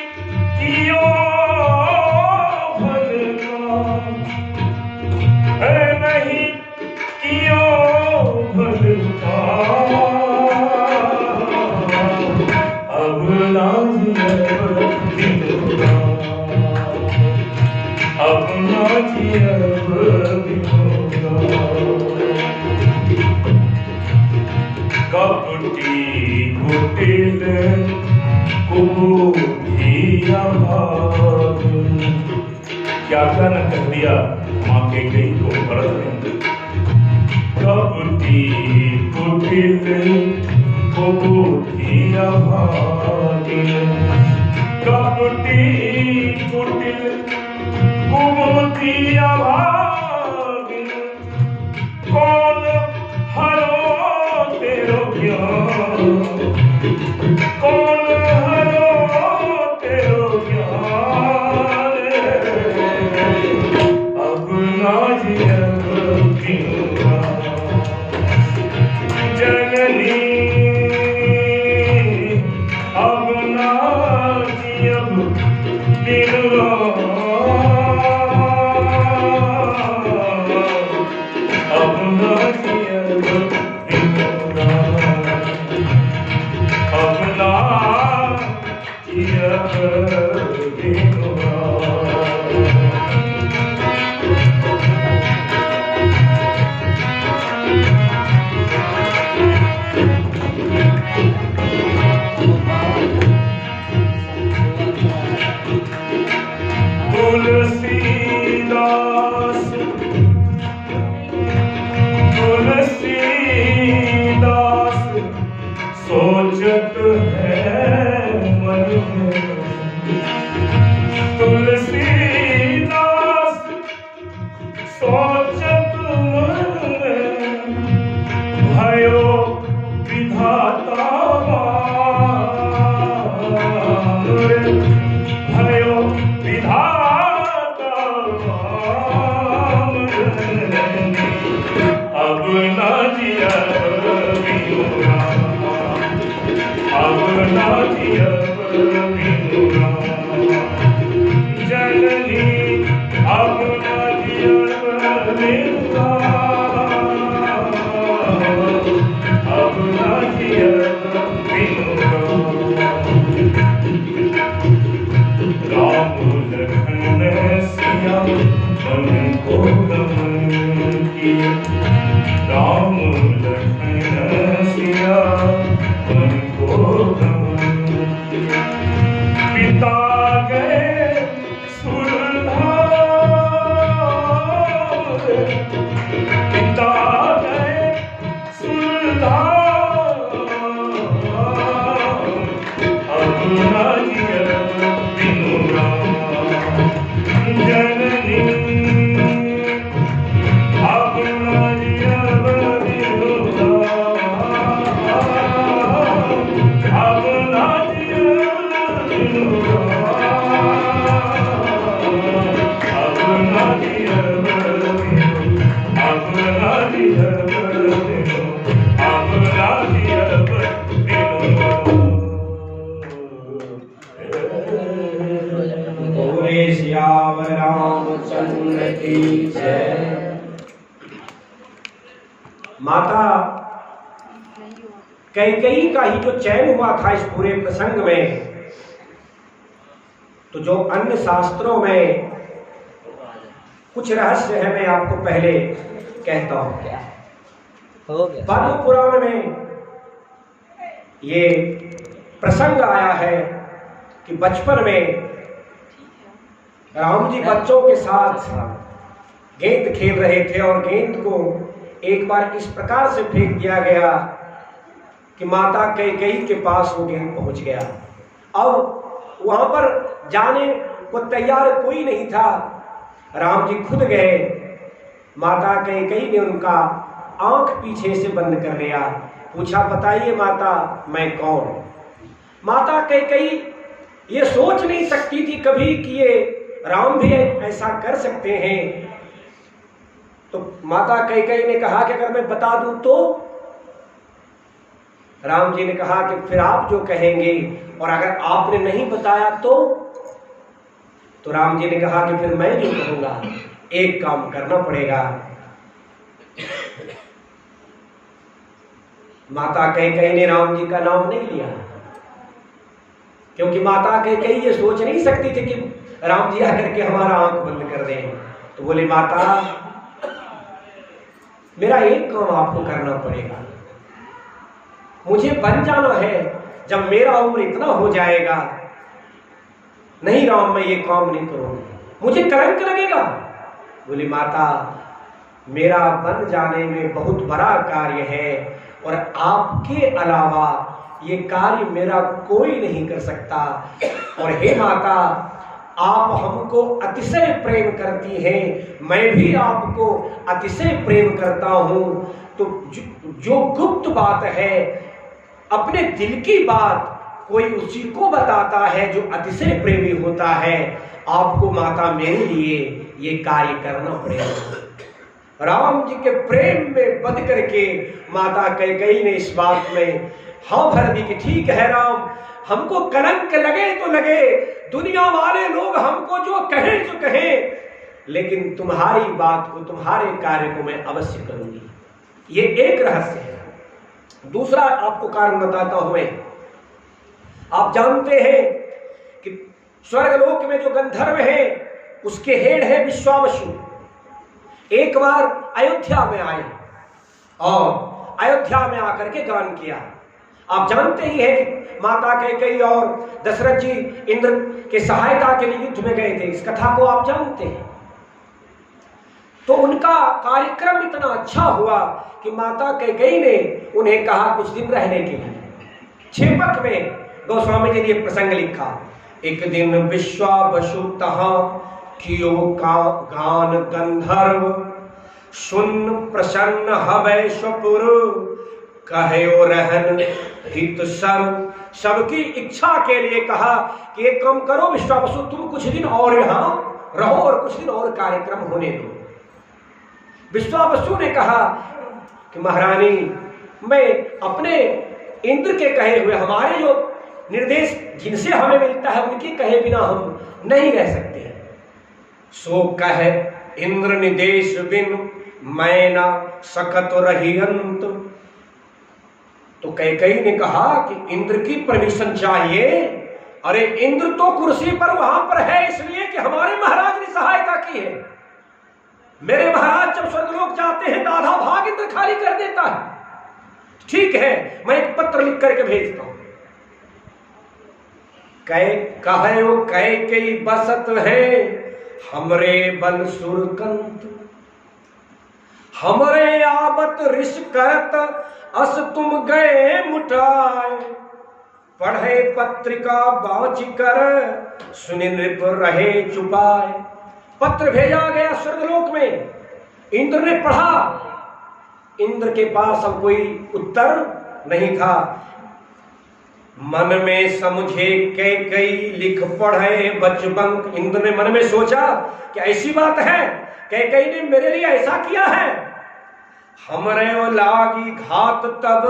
कियो भल काम नहीं कियो भल काम अब ना जियब बिनु अब ना जियब बिनु कपटी कुटिल कुबूधिया क्या क्या न कर दिया माँ के गई को भरत ने कपटी कुटिल कुबूधिया कपटी कुटिल कुबूधिया कौन हरो तेरो ज्ञान कौन हरो तेरो ज्ञान अब ना जियब बिनु जननी अब ना जियब बिनु अब ना जियब बिनु अब ना जियब बिनु तुलसीदास सोचत है मन में तुलसीदास सोचत मन में भयो विधाता भयो विधाता अब ना जियब बिनु अब ना जियब बिनु जननी अब ना जियब बिनु अब ना जियब बिनु राम लखन सिया मन को गमन किया राम लखन सिया मन को गमन किया पिता गए सुरधार पिता गए सुरधार अब ना जियब बिनु जननी अब ना जियब बिनु अब ना जियब बिनु अब ना जियब बिनु अब ना जियब बिनु अब ना जियब
बोले श्याम रामचंद्र की जय। माता कैकेयी का ही जो चयन हुआ था इस पूरे प्रसंग में, तो जो अन्य शास्त्रों में कुछ रहस्य है, मैं आपको पहले कहता हूं।
क्या हो गया?
पद्म पुराण में ये प्रसंग आया है कि बचपन में राम जी बच्चों के साथ गेंद खेल रहे थे और गेंद को एक बार इस प्रकार से फेंक दिया गया कि माता कैकेयी के पास वो गेंद पहुंच गया। अब वहां पर जाने को तैयार कोई नहीं था। राम जी खुद गए, माता कैकेयी ने उनका आंख पीछे से बंद कर लिया। पूछा, बताइए माता, मैं कौन? माता कैकेयी ये सोच नहीं सकती थी कभी कि ये राम भी ऐसा कर सकते हैं। तो माता कैकेयी ने कहा कि अगर मैं बता दूं तो? राम जी ने कहा कि फिर आप जो कहेंगे, और अगर आपने नहीं बताया तो राम जी ने कहा कि फिर मैं जो कहूंगा, एक काम करना पड़ेगा। माता कैकेयी ने राम जी का नाम नहीं लिया, क्योंकि माता कैकेयी ये सोच नहीं सकती थी कि राम जी आकर के हमारा आंख बंद कर दें। तो बोले, माता मेरा एक काम आपको करना पड़ेगा, मुझे बन जाना है। जब मेरा उम्र इतना हो जाएगा, नहीं राम मैं ये काम नहीं करूंगा, मुझे कलंक लगेगा। बोली, माता मेरा बन जाने में बहुत बड़ा कार्य है और आपके अलावा ये कार्य मेरा कोई नहीं कर सकता। और हे माता, आप हमको अतिशय प्रेम करती हैं, मैं भी आपको अतिशय प्रेम करता हूं। तो जो गुप्त बात है, अपने दिल की बात कोई उसी को बताता है जो अतिशय प्रेमी होता है। आपको माता मेरे लिए ये कार्य करना पड़ेगा। राम जी के प्रेम में बंध करके माता कैकेयी ने इस बात में हाँ भर दी कि ठीक है राम, हमको कलंक लगे तो लगे, दुनिया वाले लोग हमको जो कहें सो कहें, लेकिन तुम्हारी बात को, तुम्हारे कार्य को मैं अवश्य करूंगी। ये एक रहस्य है। दूसरा आपको कारण बताता हूं मैं। आप जानते हैं कि स्वर्गलोक में जो गंधर्व है उसके हेड है विश्वावसु। एक बार अयोध्या में आए और अयोध्या में आकर के गान किया। आप जानते ही हैं कि माता कैकेयी और दशरथ जी इंद्र के सहायता के लिए युद्ध में गए थे, इस कथा को आप जानते हैं। तो उनका कार्यक्रम इतना अच्छा हुआ कि माता कैकेयी ने उन्हें कहा कुछ दिन रहने के लिए। छेपक में गोस्वामी जी ने यह प्रसंग लिखा, एक दिन विश्वावसु तहां कियो का गान गंधर्व, सुन प्रसन्न हवै स्वपुर, कहो रहन हित सर्व। सबकी इच्छा के लिए कहा कि एक काम करो विश्वावसु, तुम कुछ दिन और यहां रहो और कुछ दिन और कार्यक्रम होने दो। विश्वावसु ने कहा कि महारानी, मैं अपने इंद्र के कहे हुए, हमारे जो निर्देश जिनसे हमें मिलता है उनके कहे बिना हम नहीं रह सकते। सो कहे इंद्र निदेश बिन, मैं ना सकत रही अंत। तो कैकेयी ने कहा कि इंद्र की परमिशन चाहिए। अरे इंद्र तो कुर्सी पर वहां पर है इसलिए कि हमारे महाराज ने सहायता की है। मेरे महाराज जब स्वर्गलोक जाते हैं तो आधा भाग इंद्र खाली कर देता है। ठीक है, मैं एक पत्र लिख करके भेजता हूं। कहो कैकेयी बसत है हमरे बल सुरकंत, हमरे आबत ऋष करत अस तुम गए मुटाए, पढ़े पत्रिका बाँच कर सुनि नृप रहे चुपाए। पत्र भेजा गया स्वर्गलोक में, इंद्र ने पढ़ा, इंद्र के पास अब कोई उत्तर नहीं था। मन में समझे कैकेयी लिख पढ़े बचबंक। इंद्र ने मन में सोचा कि ऐसी बात है, कैकेयी ने मेरे लिए ऐसा किया है, हमरे लागी घात तब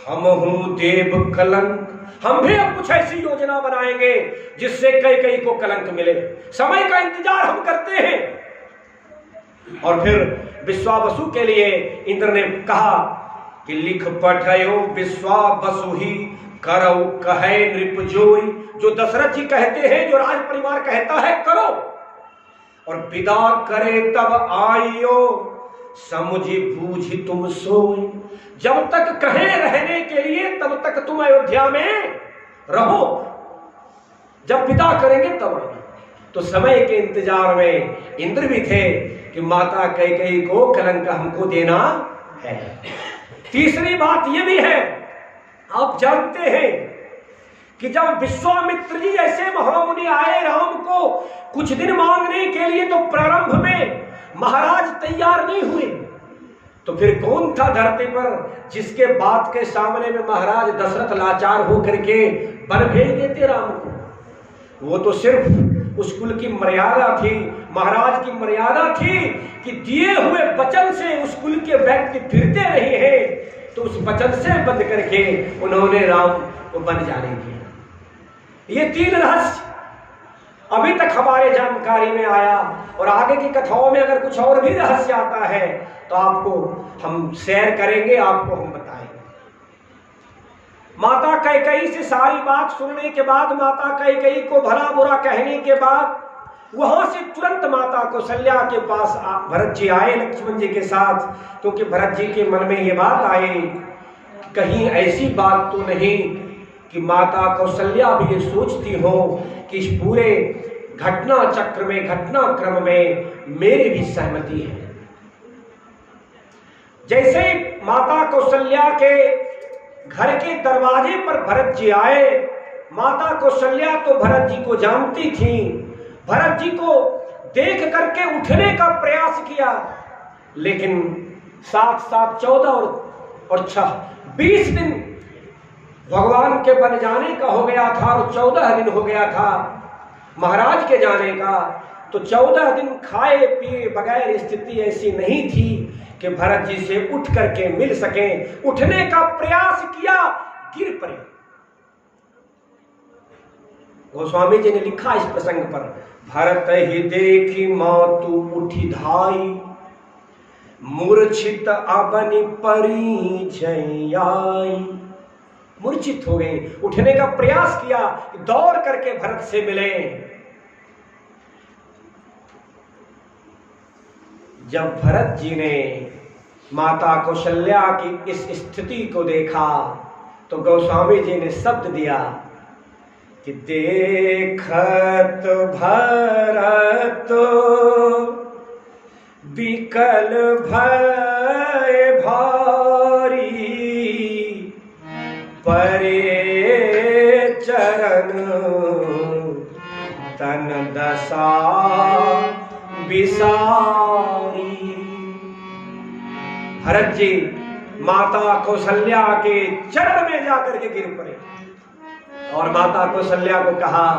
हम हूं देव कलंक। हम भी अब कुछ ऐसी योजना बनाएंगे जिससे कैकेयी को कलंक मिले। समय का इंतजार हम करते हैं। और फिर विश्वावसु के लिए इंद्र ने कहा कि लिख पढ़यो विश्वावसु ही करो कहे नृप जोई। जो दशरथ जी कहते हैं, जो राज परिवार कहता है, करो। और विदा करे तब आइयो, समुझी बूझी तुम सोई। जब तक कहे रहने के लिए तब तक तुम अयोध्या में रहो, जब विदा करेंगे तब आइए। तो समय के इंतजार में इंद्र भी थे कि माता कैकेयी को कलंक हमको देना है। तीसरी बात यह भी है, आप जानते हैं कि जब विश्वामित्र जी ऐसे महामुनि आए राम को कुछ दिन मांगने के लिए, तो प्रारंभ में महाराज तैयार नहीं हुए, तो फिर कौन था धरती पर जिसके बात के सामने में महाराज दशरथ लाचार होकर के वन भेज देते राम को? वो तो सिर्फ उस कुल की मर्यादा थी, महाराज की मर्यादा थी कि दिए हुए वचन से उस कुल के व्यक्ति फिरते नहीं हैं, तो उस वचन से बंद करके उन्होंने राम को वन जाने दिया। ये 3 रहस्य अभी तक हमारे जानकारी में आया, और आगे की कथाओं में अगर कुछ और भी रहस्य आता है तो आपको हम शेयर करेंगे, आपको हम बताएंगे। माता कैकेयी से सारी बात सुनने के बाद, माता कैकेयी को भला बुरा कहने के बाद, वहां से तुरंत माता कौशल्या के पास भरत जी आए लक्ष्मण जी के साथ, क्योंकि भरत जी के मन में ये बात आई कहीं ऐसी बात तो नहीं कि माता कौशल्या भी ये सोचती हो कि इस पूरे घटना चक्र में, घटनाक्रम में मेरी भी सहमति है। जैसे ही माता कौशल्या के घर के दरवाजे पर भरत जी आए, माता कौशल्या तो भरत जी को जानती थी, भरत जी को देख करके उठने का प्रयास किया, लेकिन साथ साथ 14 और 6 20 दिन भगवान के बन जाने का हो गया था, और 14 दिन हो गया था महाराज के जाने का। तो 14 दिन खाए पिए बगैर स्थिति ऐसी नहीं थी कि भरत जी से उठ करके मिल सके। उठने का प्रयास किया, गिर पड़े। गोस्वामी जी ने लिखा इस प्रसंग पर, भरत ही देखी मातु उठी धाई, मूर्छित अबनि परी जयाई। मूर्छित हो गए, उठने का प्रयास किया, दौड़ करके भरत से मिले। जब भरत जी ने माता कौशल्या की इस स्थिति को देखा तो गोस्वामी जी ने शब्द दिया कि देखत भरत विकल भय भारी, परे चरण तन दशा विसारी। भरत जी माता कौशल्या के चरण में जाकर के गिर पड़े और माता कौशल्या को कहा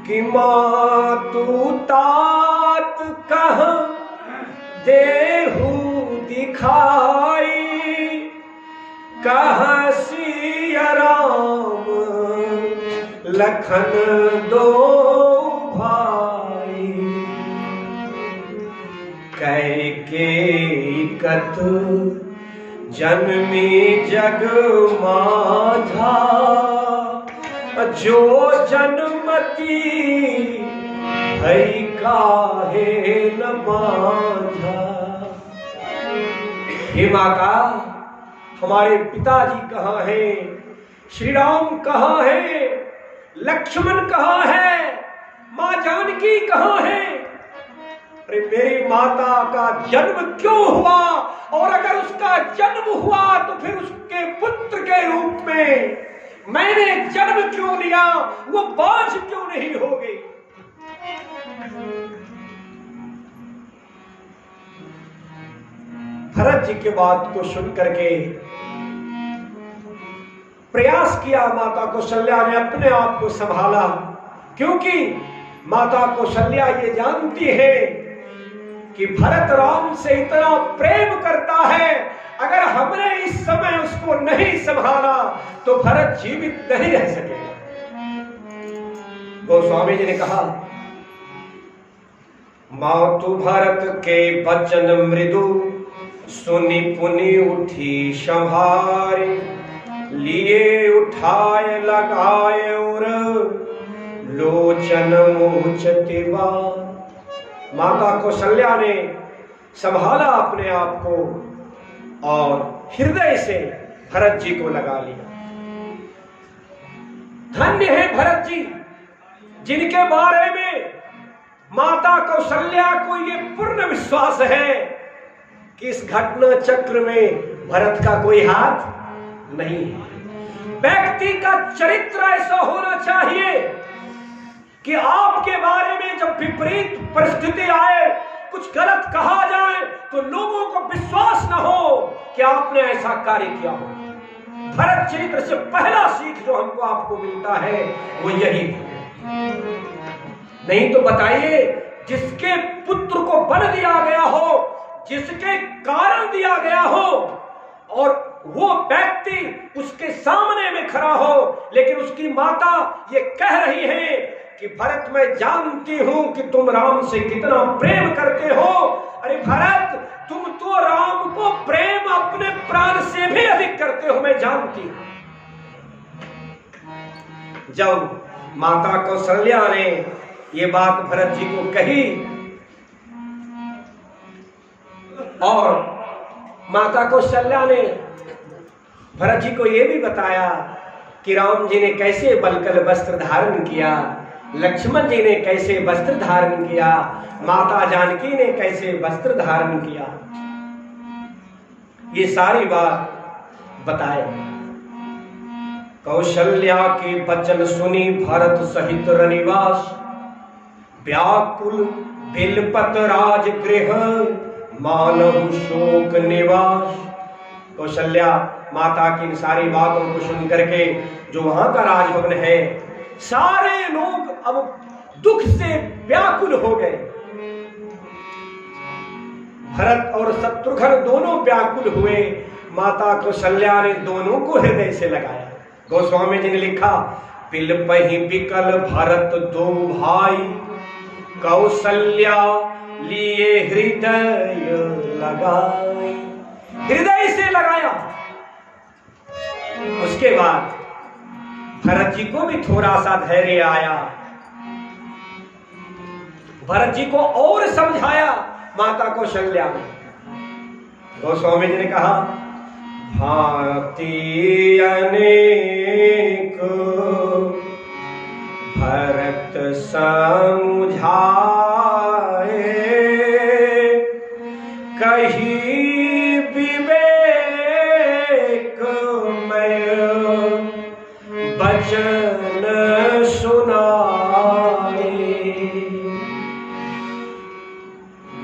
कि मातु तात कहाँ देहु दिखाई, कहाँ सिया राम लखन दो भाई, कैकेयी कत जन्मी जग माझा, जो जन्मती भई काहे न माझा। हे माता, हमारे पिताजी कहाँ हैं? श्री राम कहाँ है? लक्ष्मण कहाँ है? माँ जानकी कहाँ है? अरे मेरी माता का जन्म क्यों हुआ? और अगर उसका जन्म हुआ तो फिर उसके पुत्र के रूप में मैंने जन्म क्यों लिया? वो बाँझ क्यों नहीं हो गई? भरत जी के बात को सुन करके प्रयास किया, माता कौशल्या ने अपने आप को संभाला, क्योंकि माता कौशल्या ये जानती है कि भरत राम से इतना प्रेम करता है, अगर हमने इस समय उसको नहीं संभाला तो भरत जीवित नहीं रह सकेगा। गोस्वामी जी ने कहा, मातु भरत के वचन मृदु, सुनी पुनि उठी संभारे, लिए उठाए लगाए और लोचन मोचतिवा। माता कौशल्या ने संभाला अपने आप को और हृदय से भरत जी को लगा लिया। धन्य है भरत जी, जिनके बारे में माता कौशल्या को ये पूर्ण विश्वास है कि इस घटना चक्र में भरत का कोई हाथ नहीं है। व्यक्ति का चरित्र ऐसा होना चाहिए कि आपके बारे में जब विपरीत परिस्थिति आए, कुछ गलत कहा जाए, तो लोगों को विश्वास न हो कि आपने ऐसा कार्य किया हो। भरत चरित्र से पहला सीख जो हमको आपको मिलता है वो यही है। नहीं तो बताइए, जिसके पुत्र को वन दिया गया हो, जिसके कारण दिया गया हो, और वो व्यक्ति उसके सामने में खड़ा हो, लेकिन उसकी माता ये कह रही है कि भरत, मैं जानती हूं कि तुम राम से कितना प्रेम करते हो। अरे भरत, तुम तो राम को प्रेम अपने प्राण से भी अधिक करते हो, मैं जानती हूं। जब माता कौशल्या ने ये बात भरत जी को कही और माता कौशल्या ने भरत जी को यह भी बताया कि राम जी ने कैसे बलकल वस्त्र धारण किया, लक्ष्मण जी ने कैसे वस्त्र धारण किया, माता जानकी ने कैसे वस्त्र धारण किया, ये सारी बात बताए। कौशल्या के वचन सुनी भरत सहित रनिवास, व्याकुल बिलपत राजगृह मानव शोक निवास। कौशल्या माता की इन सारी बातों को सुन करके जो वहां का राजभवन है, सारे लोग अब दुख से व्याकुल हो गए। भरत और शत्रुघ्न दोनों व्याकुल हुए। माता कौशल्या ने दोनों को हृदय से लगाया। गोस्वामी जी ने लिखा, बिलपहि बिकल भरत दो भाई, कौशल्या लिए हृदय लगाई। हृदय से लगाया। उसके बाद भरत जी को भी थोड़ा सा धैर्य आया। भरत जी को और समझाया माता कौशल्या ने। गोस्वामी जी ने कहा, भांति अनेक भरत समझाए, कही वचन सुनाए।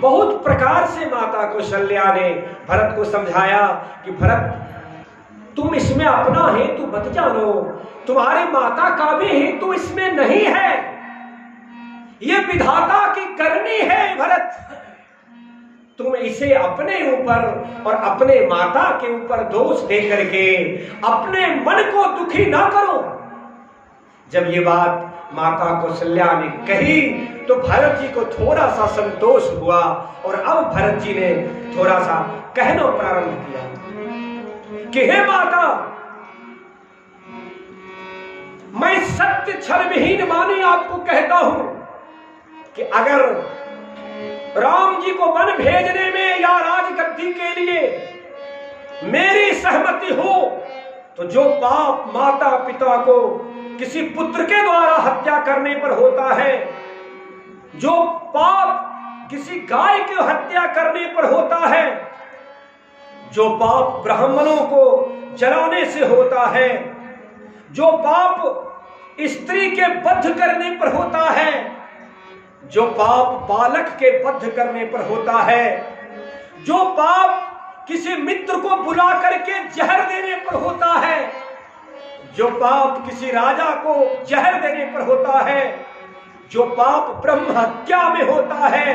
बहुत प्रकार से माता कौशल्या ने भरत को समझाया कि भरत, तुम इसमें अपना हेतु मत जानो, तुम्हारी माता का भी हेतु इसमें नहीं है, ये विधाता की करनी है। भरत, तुम इसे अपने ऊपर और अपने माता के ऊपर दोष दे करके अपने मन को दुखी ना करो। जब ये बात माता कौशल्या ने कही तो भरत जी को थोड़ा सा संतोष हुआ और अब भरत जी ने थोड़ा सा कहना प्रारंभ किया कि हे माता, मैं सत्य छल विहीन वाणी आपको कहता हूं कि अगर राम जी को वन भेजने में या राजगद्दी के लिए मेरी सहमति हो, तो जो पाप माता पिता को किसी पुत्र के द्वारा हत्या करने पर होता है, जो पाप किसी गाय की हत्या करने पर होता है, जो पाप ब्राह्मणों को जलाने से होता है, जो पाप स्त्री के वध करने पर होता है, जो पाप बालक के वध करने पर होता है, जो पाप किसी मित्र को बुला करके जहर देने पर होता है, जो पाप किसी राजा को जहर देने पर होता है, जो पाप ब्रह्म हत्या में होता है,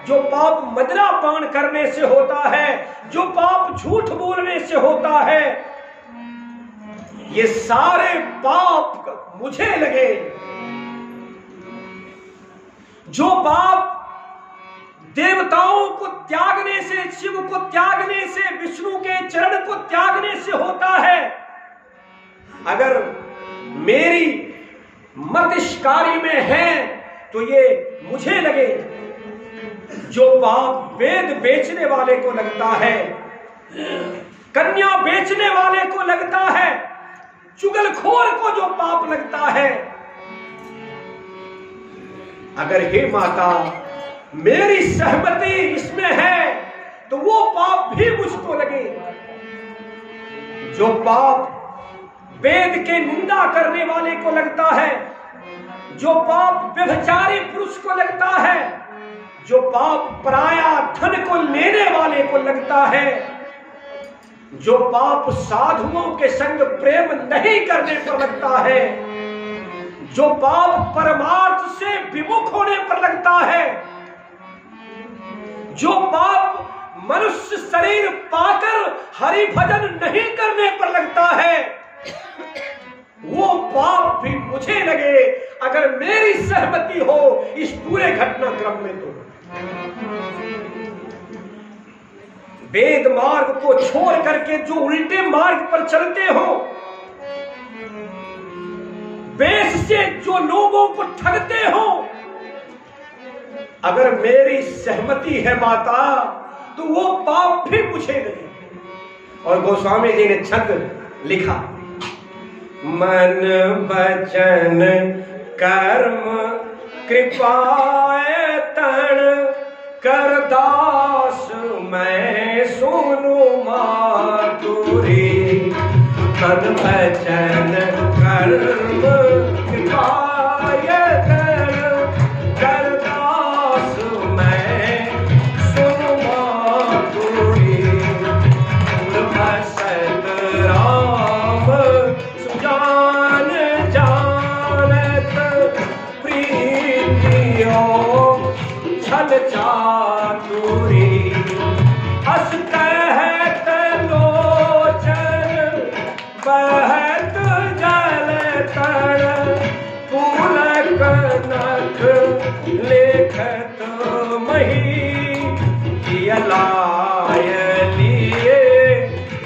जो पाप मदिरापान करने से होता है, जो पाप झूठ बोलने से होता है, ये सारे पाप मुझे लगे। जो पाप देवताओं को त्यागने से, शिव को त्यागने से, विष्णु के चरण को त्यागने से होता है, अगर मेरी मत इस कार्य में है तो ये मुझे लगे। जो पाप वेद बेचने वाले को लगता है, कन्या बेचने वाले को लगता है, चुगलखोर को जो पाप लगता है, अगर हे माता मेरी सहमति इसमें है तो वो पाप भी मुझको लगे। जो पाप वेद के निंदा करने वाले को लगता है, जो पाप व्यभिचारी पुरुष को लगता है, जो पाप पराया धन को लेने वाले को लगता है, जो पाप साधुओं के संग प्रेम नहीं करने पर लगता है, जो पाप परमार्थ से विमुख होने पर लगता है, जो पाप मनुष्य शरीर पाकर हरि भजन नहीं करने पर लगता है, वो पाप भी मुझे लगे अगर मेरी सहमति हो इस पूरे घटनाक्रम में। तो वेद मार्ग को छोड़ करके जो उल्टे मार्ग पर चलते हो, वेश से जो लोगों को ठगते हो, अगर मेरी सहमति है माता तो वो पाप भी मुझे लगे। और गोस्वामी जी ने छंद लिखा, मन वचन कर्म कृपाए तण कर दास मैं सुनु मातुरी। मन वचन कर्म कृपाए तण कर दास मैं सुनु मातुरी। भसत राम सुजान जानत प्रीतियो छल चातुरी। हस कहत लोचन बहत जल तर पुलक नख लेखत मही कियलाय लिए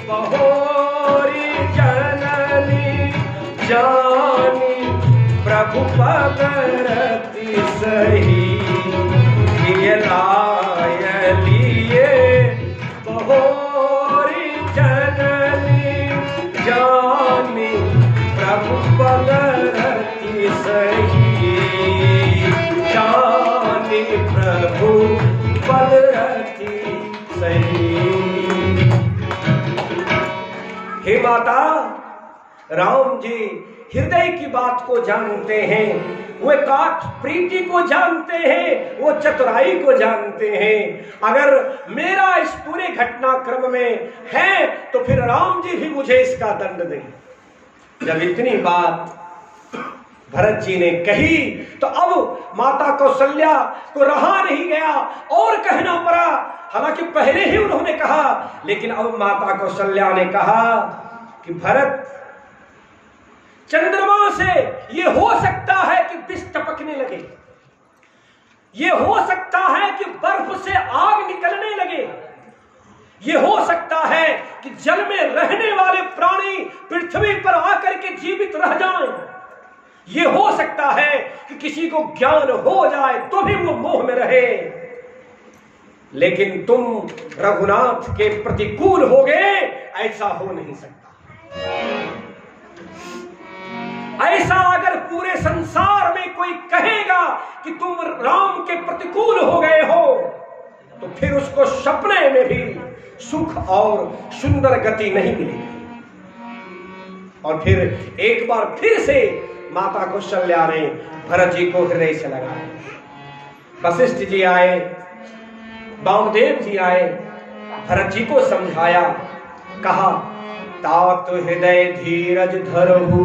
बहोरी जननी जानी प्रभु पगरति सही। कियलाय लिए बहोरी जननी जानी प्रभु पगरति सही। जानी प्रभु पगरति सही। हे माता, राम जी हृदय की बात को जानते हैं, वे काट प्रीति को जानते हैं, वो चतुराई को जानते हैं। अगर मेरा इस पूरे घटनाक्रम में है तो फिर राम जी भी मुझे इसका दंड दें। जब इतनी बात भरत जी ने कही तो अब माता कौशल्या को रहा नहीं गया और कहना पड़ा। हालांकि पहले ही उन्होंने कहा, लेकिन अब माता कौशल्या ने कहा कि भरत, चंद्रमा से ये हो सकता है कि विष टपकने लगे, ये हो सकता है कि बर्फ से आग निकलने लगे, ये हो सकता है कि जल में रहने वाले प्राणी पृथ्वी पर आकर के जीवित रह जाएं, ये हो सकता है कि किसी को ज्ञान हो जाए तो भी वो मोह में रहे। लेकिन तुम रघुनाथ के प्रतिकूल हो गए, ऐसा हो नहीं सकता। ऐसा अगर पूरे संसार में कोई कहेगा कि तुम राम के प्रतिकूल हो गए हो तो फिर उसको सपने में भी सुख और सुंदर गति नहीं मिलेगी। और फिर एक बार फिर से माता कौशल्या ने भरत जी को हृदय से लगाया। वशिष्ठ जी आए, वामदेव जी आए, भरत जी को समझाया, कहा तात हृदय धीरज धरहु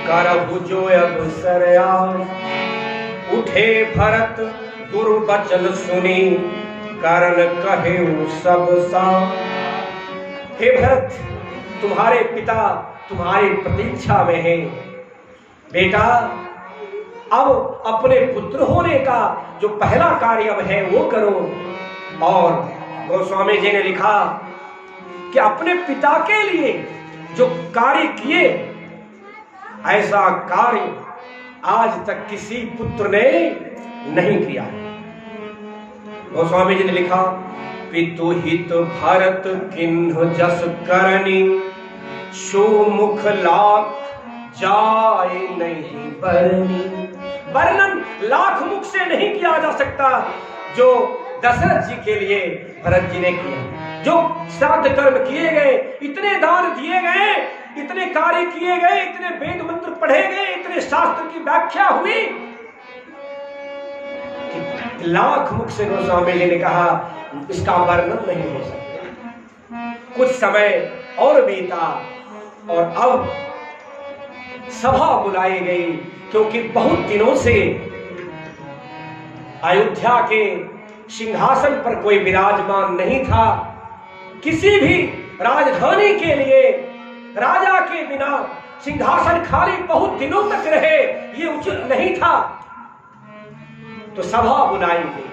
करहु जो अवसर आए। उठे भरत गुरु बचन सुनी करण कहे सब सा। हे भरत, तुम्हारे पिता तुम्हारी प्रतीक्षा में हैं। बेटा, अब अपने पुत्र होने का जो पहला कार्य अब है वो करो। और गोस्वामी जी ने लिखा कि अपने पिता के लिए जो कार्य किए, ऐसा कार्य आज तक किसी पुत्र ने नहीं किया। गोस्वामी जी ने लिखा, पितु हित भरत किन्ह जस करनी, सुमुख लाख जाए नहीं बरनी। वर्णन लाख मुख से नहीं किया जा सकता जो दशरथ जी के लिए भरत जी ने किया। जो श्राद्ध कर्म किए गए, इतने दान दिए गए, इतने कार्य किए गए, इतने वेद मंत्र पढ़े गए, इतने शास्त्र की व्याख्या हुई कि लाख मुख से गोस्वामी जी ने कहा इसका वर्णन नहीं हो सकता। कुछ समय और बीता और अब सभा बुलाई गई, क्योंकि बहुत दिनों से अयोध्या के सिंहासन पर कोई विराजमान नहीं था। किसी भी राजधानी के लिए राजा के बिना सिंहासन खाली बहुत दिनों तक रहे, ये उचित नहीं था। तो सभा बुलाई गई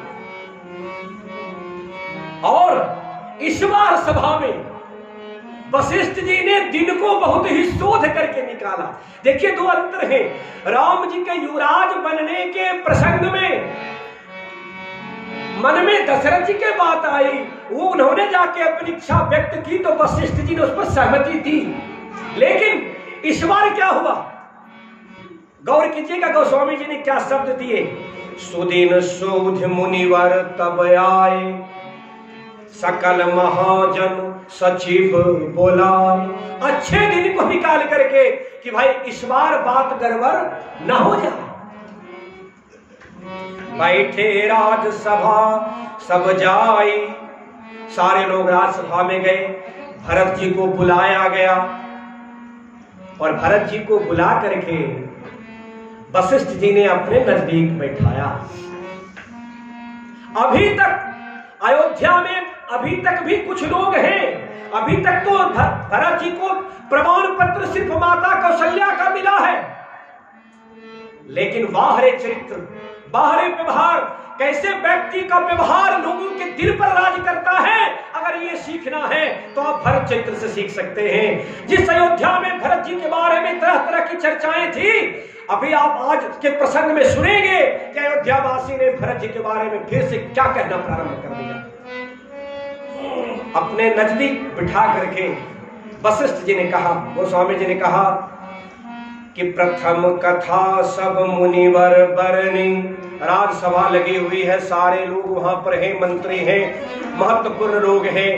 और इस बार सभा में वशिष्ठ जी ने दिन को बहुत ही शोध करके निकाला। देखिए दो अंतर है। राम जी के युवराज बनने के प्रसंग में मन में दशरथ जी के बात आई, वो उन्होंने जाके अपनी इच्छा व्यक्त की तो वशिष्ठ जी ने उस पर सहमति दी। लेकिन इस बार क्या हुआ, गौर कीजिएगा गोस्वामी जी ने क्या शब्द दिए। सुदिन शोध मुनिवर तब आए, सकल महाजन सचिव बोला। अच्छे दिन को निकाल करके कि भाई इस बार बात गड़बड़ न हो जाए। बैठे राजसभा सब जाई, सारे लोग राजसभा में गए। भरत जी को बुलाया गया और भरत जी को बुला करके वशिष्ठ जी ने अपने नजदीक बैठाया। अभी तक अयोध्या में अभी तक भी कुछ लोग हैं, अभी तक तो भरत जी को प्रमाण पत्र सिर्फ माता कौशल्या का मिला है, लेकिन बाहरी चरित्र, बाहरी व्यवहार, कैसे व्यक्ति का व्यवहार लोगों के दिल पर राज करता है, अगर ये सीखना है तो आप भरत चरित्र से सीख सकते हैं। जिस अयोध्या में भरत जी के बारे में तरह तरह की चर्चाएं थी, अभी आप आज के प्रसंग में सुनेंगे कि अयोध्या वासी ने भरत जी के बारे में फिर से क्या कहना प्रारंभ कर दिया। अपने नजदीक बिठा करके वशिष्ठ जी ने कहा, गोस्वामी जी ने कहा कि प्रथम कथा सब मुनिवर बरनी। राजसभा लगी हुई है, सारे लोग वहां पर हैं, मंत्री हैं, महत्वपूर्ण लोग हैं,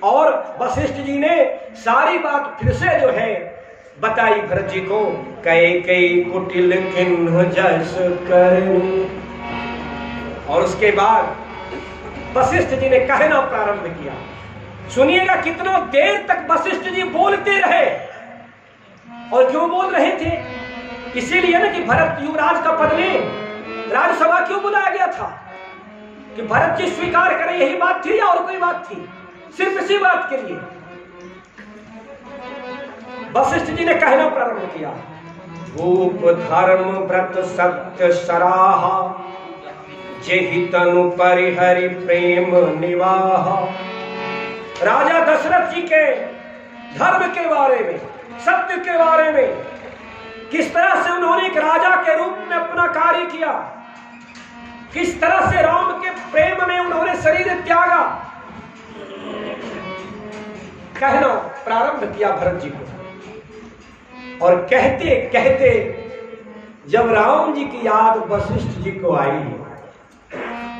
और वशिष्ठ जी ने सारी बात फिर से जो है बताई भरत जी को। कई कई कुटिल किन्ह जस करनी। और उसके बाद वशिष्ठ जी ने कहना प्रारंभ किया। सुनिएगा कितना देर तक वशिष्ठ जी बोलते रहे। और क्यों बोल रहे थे? इसीलिए ना कि भरत युवराज का पद में राज्यसभा क्यों बुलाया गया था कि भरत जी स्वीकार करें, यही बात थी या और कोई बात थी? सिर्फ इसी बात के लिए वशिष्ठ जी ने कहना प्रारंभ किया। भूप धर्म व्रत सत्य सराहा, जेहि तनु परिहरि प्रेम निवाह। राजा दशरथ जी के धर्म के बारे में, सत्य के बारे में, किस तरह से उन्होंने एक राजा के रूप में अपना कार्य किया, किस तरह से राम के प्रेम में उन्होंने शरीर त्यागा, कहना प्रारंभ किया भरत जी को। और कहते कहते जब राम जी की याद वशिष्ठ जी को आई,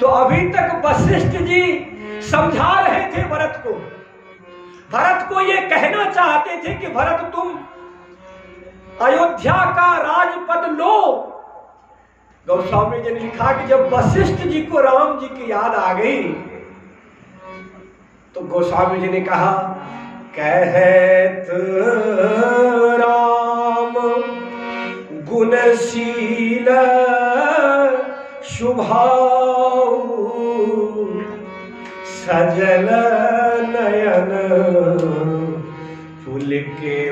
तो अभी तक वशिष्ठ जी समझा रहे थे भरत को। भरत को यह कहना चाहते थे कि भरत तुम अयोध्या का राजपद लो। गोस्वामी जी ने लिखा कि जब वशिष्ठ जी को राम जी की याद आ गई, तो गोस्वामी जी ने कहा, कहत राम गुणशील शुभाऊ, सजल नयन पुलके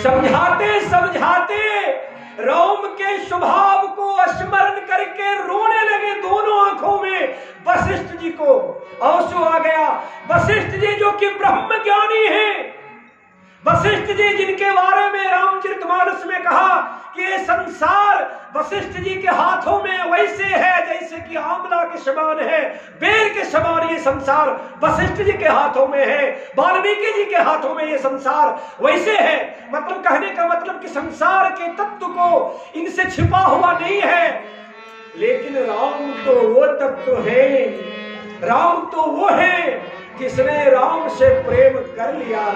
समझाते समझाते राम के स्वभाव को स्मरण करके रोने लगे। दोनों आंखों में वशिष्ठ जी को आंसू आ गया। वशिष्ठ जी जो कि ब्रह्म ज्ञानी हैं, वशिष्ठ जी जिनके बारे में रामचरितमानस में कहा कि ये संसार वशिष्ठ जी के हाथों में वैसे है जैसे कि आंवला के समान है, बेर के समान ये संसार वशिष्ठ जी के हाथों में है, वाल्मीकि जी के हाथों में ये संसार वैसे है। मतलब कहने का मतलब कि संसार के तत्व को इनसे छिपा हुआ नहीं है। लेकिन राम तो वो तत्व है, राम तो वो है किसने राम से प्रेम कर लिया।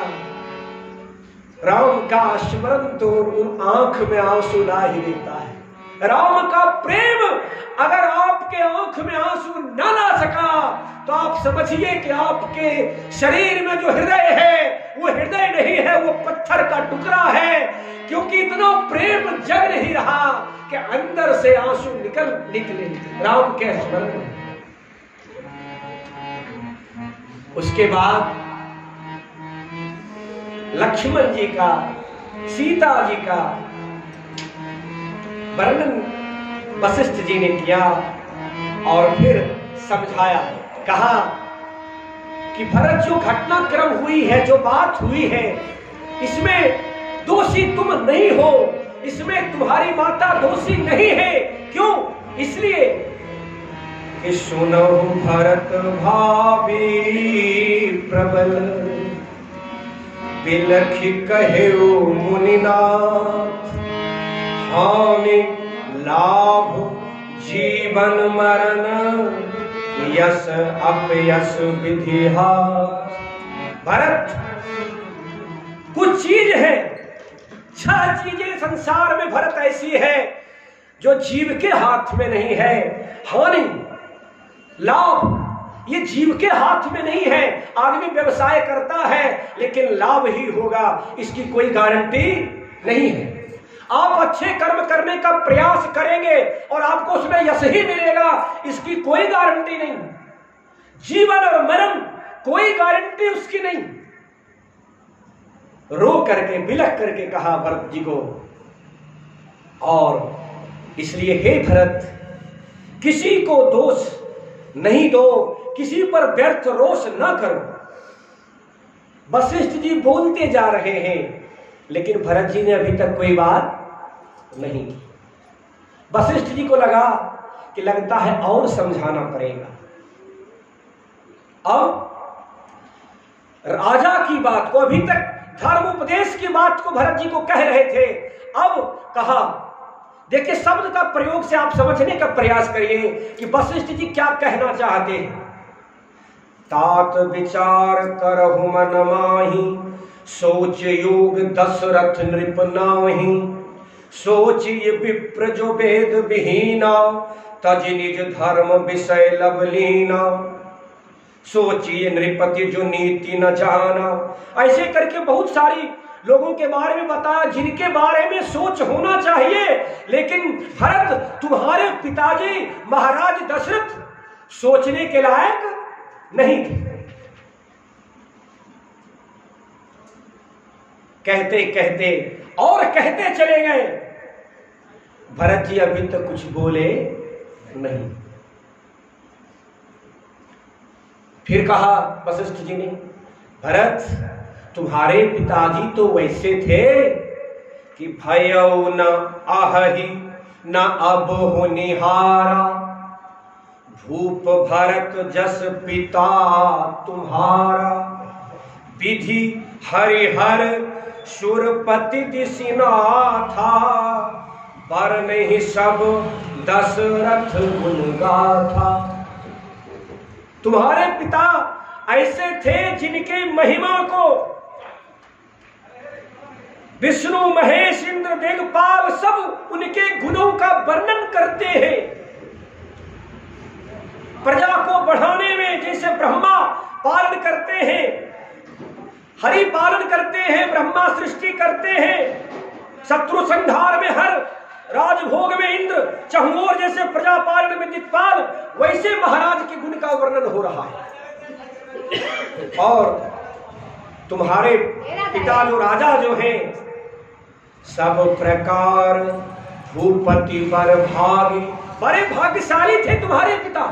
राम का स्मरण तो उन आंख में आंसू ला ही देता है। राम का प्रेम अगर आपके आंख में आंसू न ला सका तो आप समझिए कि आपके शरीर में जो हृदय है वो हृदय नहीं है, वो पत्थर का टुकड़ा है, क्योंकि इतना प्रेम जग नहीं रहा कि अंदर से आंसू निकले राम के स्मरण में। उसके बाद लक्ष्मण जी का, सीता जी का वर्णन वशिष्ठ जी ने किया और फिर समझाया, कहा कि भरत जो घटनाक्रम हुई है, जो बात हुई है, इसमें दोषी तुम नहीं हो, इसमें तुम्हारी माता दोषी नहीं है। क्यों? इसलिए कि सुनो भरत भावी प्रबल, बिलखि कहेउ मुनिनाथ, हानि लाभ जीवन मरण, यश अपयश विधि हाथ। भरत, कुछ चीज है, 6 चीजें संसार में भरत ऐसी है जो जीव के हाथ में नहीं है। हानि लाभ ये जीव के हाथ में नहीं है। आदमी व्यवसाय करता है लेकिन लाभ ही होगा इसकी कोई गारंटी नहीं है। आप अच्छे कर्म करने का प्रयास करेंगे और आपको उसमें यश ही मिलेगा, इसकी कोई गारंटी नहीं। जीवन और मरण कोई गारंटी उसकी नहीं। रो करके बिलख करके कहा भरत जी को। और इसलिए हे भरत, किसी को दोष नहीं दो, किसी पर व्यर्थ रोष न करो। वशिष्ठ जी बोलते जा रहे हैं लेकिन भरत जी ने अभी तक कोई बात नहीं की। वशिष्ठ जी को लगा कि लगता है और समझाना पड़ेगा। अब राजा की बात को, अभी तक धर्म उपदेश की बात को भरत जी को कह रहे थे, अब कहा। देखिए, शब्द का प्रयोग से आप समझने का प्रयास करिए कि वशिष्ठ जी क्या कहना चाहते हैं। तात विचार करहु मन माही, सोच योग दशरथ नृप नाहि। सोचिए विप्र जो वेद विहीना, तज निज धर्म विषय लवलीना। सोचिए नृपति जो नीति न जाना। ऐसे करके बहुत सारी लोगों के बारे में बताया जिनके बारे में सोच होना चाहिए, लेकिन भरत तुम्हारे पिताजी महाराज दशरथ सोचने के लायक नहीं थे। कहते कहते और कहते चले गए। भरत जी अभी तक कुछ बोले नहीं। फिर कहा वशिष्ठ जी ने, भरत तुम्हारे पिताजी तो वैसे थे कि भयउ न आहहि न अब हो निहारा। भूप भरत जस पिता तुम्हारा, विधि हरिहर सुरपति दिसिना था। बर नहीं सब दशरथ गुण गाथा। तुम्हारे पिता ऐसे थे जिनके महिमा को विष्णु महेश इंद्र दिग्पाल सब उनके गुणों का वर्णन करते हैं। प्रजा को बढ़ाने में जैसे ब्रह्मा पालन करते हैं, हरि पालन करते हैं, ब्रह्मा सृष्टि करते हैं, शत्रु संहार में हर, राजभोग में इंद्र, चहुओर जैसे प्रजा पालन में दिक्पाल, वैसे महाराज के गुण का वर्णन हो रहा है। और तुम्हारे पिता जो राजा जो हैं, सब प्रकार भूपति बर भागी, बड़े भाग्यशाली थे तुम्हारे पिता।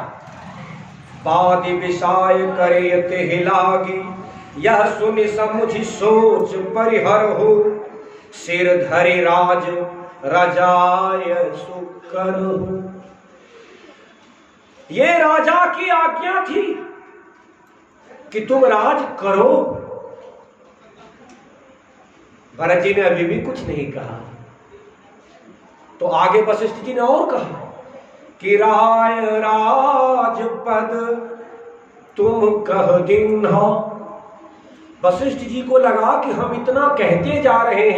बादि विषाय करे हिलागी, यह सुनि समुझि सोच परिहर हो, सिर धरि राज रजाय सुकर हो। ये राजा की आज्ञा थी कि तुम राज करो। भरत जी ने अभी भी कुछ नहीं कहा, तो आगे वशिष्ठ जी ने और कहा कि राय राजपद तुम कह दिन्हा। वशिष्ठ जी को लगा कि हम इतना कहते जा रहे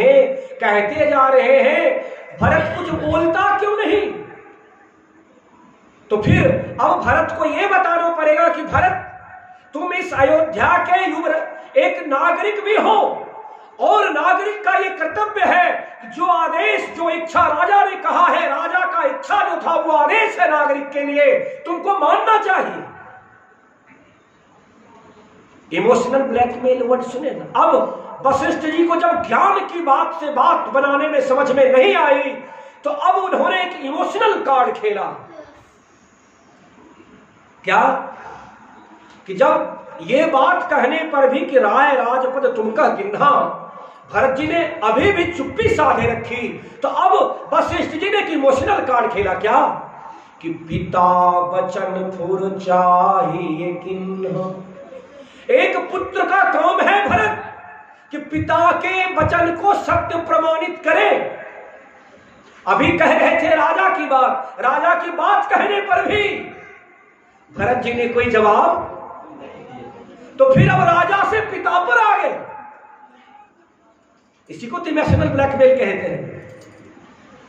हैं, भरत कुछ बोलता क्यों नहीं। तो फिर अब भरत को यह बताना पड़ेगा कि भरत, तुम इस अयोध्या के युवराज एक नागरिक भी हो, और नागरिक का यह कर्तव्य है कि जो आदेश, जो इच्छा राजा ने कहा है, राजा का इच्छा जो था वो आदेश है नागरिक के लिए, तुमको मानना चाहिए। इमोशनल ब्लैकमेल वर्ड सुने ना। अब वशिष्ठ जी को जब ज्ञान की बात से बात बनाने में समझ में नहीं आई, तो अब उन्होंने एक इमोशनल कार्ड खेला। क्या कि जब ये बात कहने पर भी कि राय राजपद तुम कह दिन्हा, भरत जी ने अभी भी चुप्पी साधे रखी, तो अब वशिष्ठ जी ने एक इमोशनल कार्ड खेला। क्या कि पिता वचन फुर चाहिए किन्हा। एक पुत्र का काम है भरत कि पिता के वचन को सत्य प्रमाणित करे। अभी कह रहे थे राजा की बात, राजा की बात कहने पर भी भरत जी ने कोई जवाब, तो फिर अब राजा से पिता पर आ गए। इसी को इमोशनल ब्लैकमेल कहते हैं।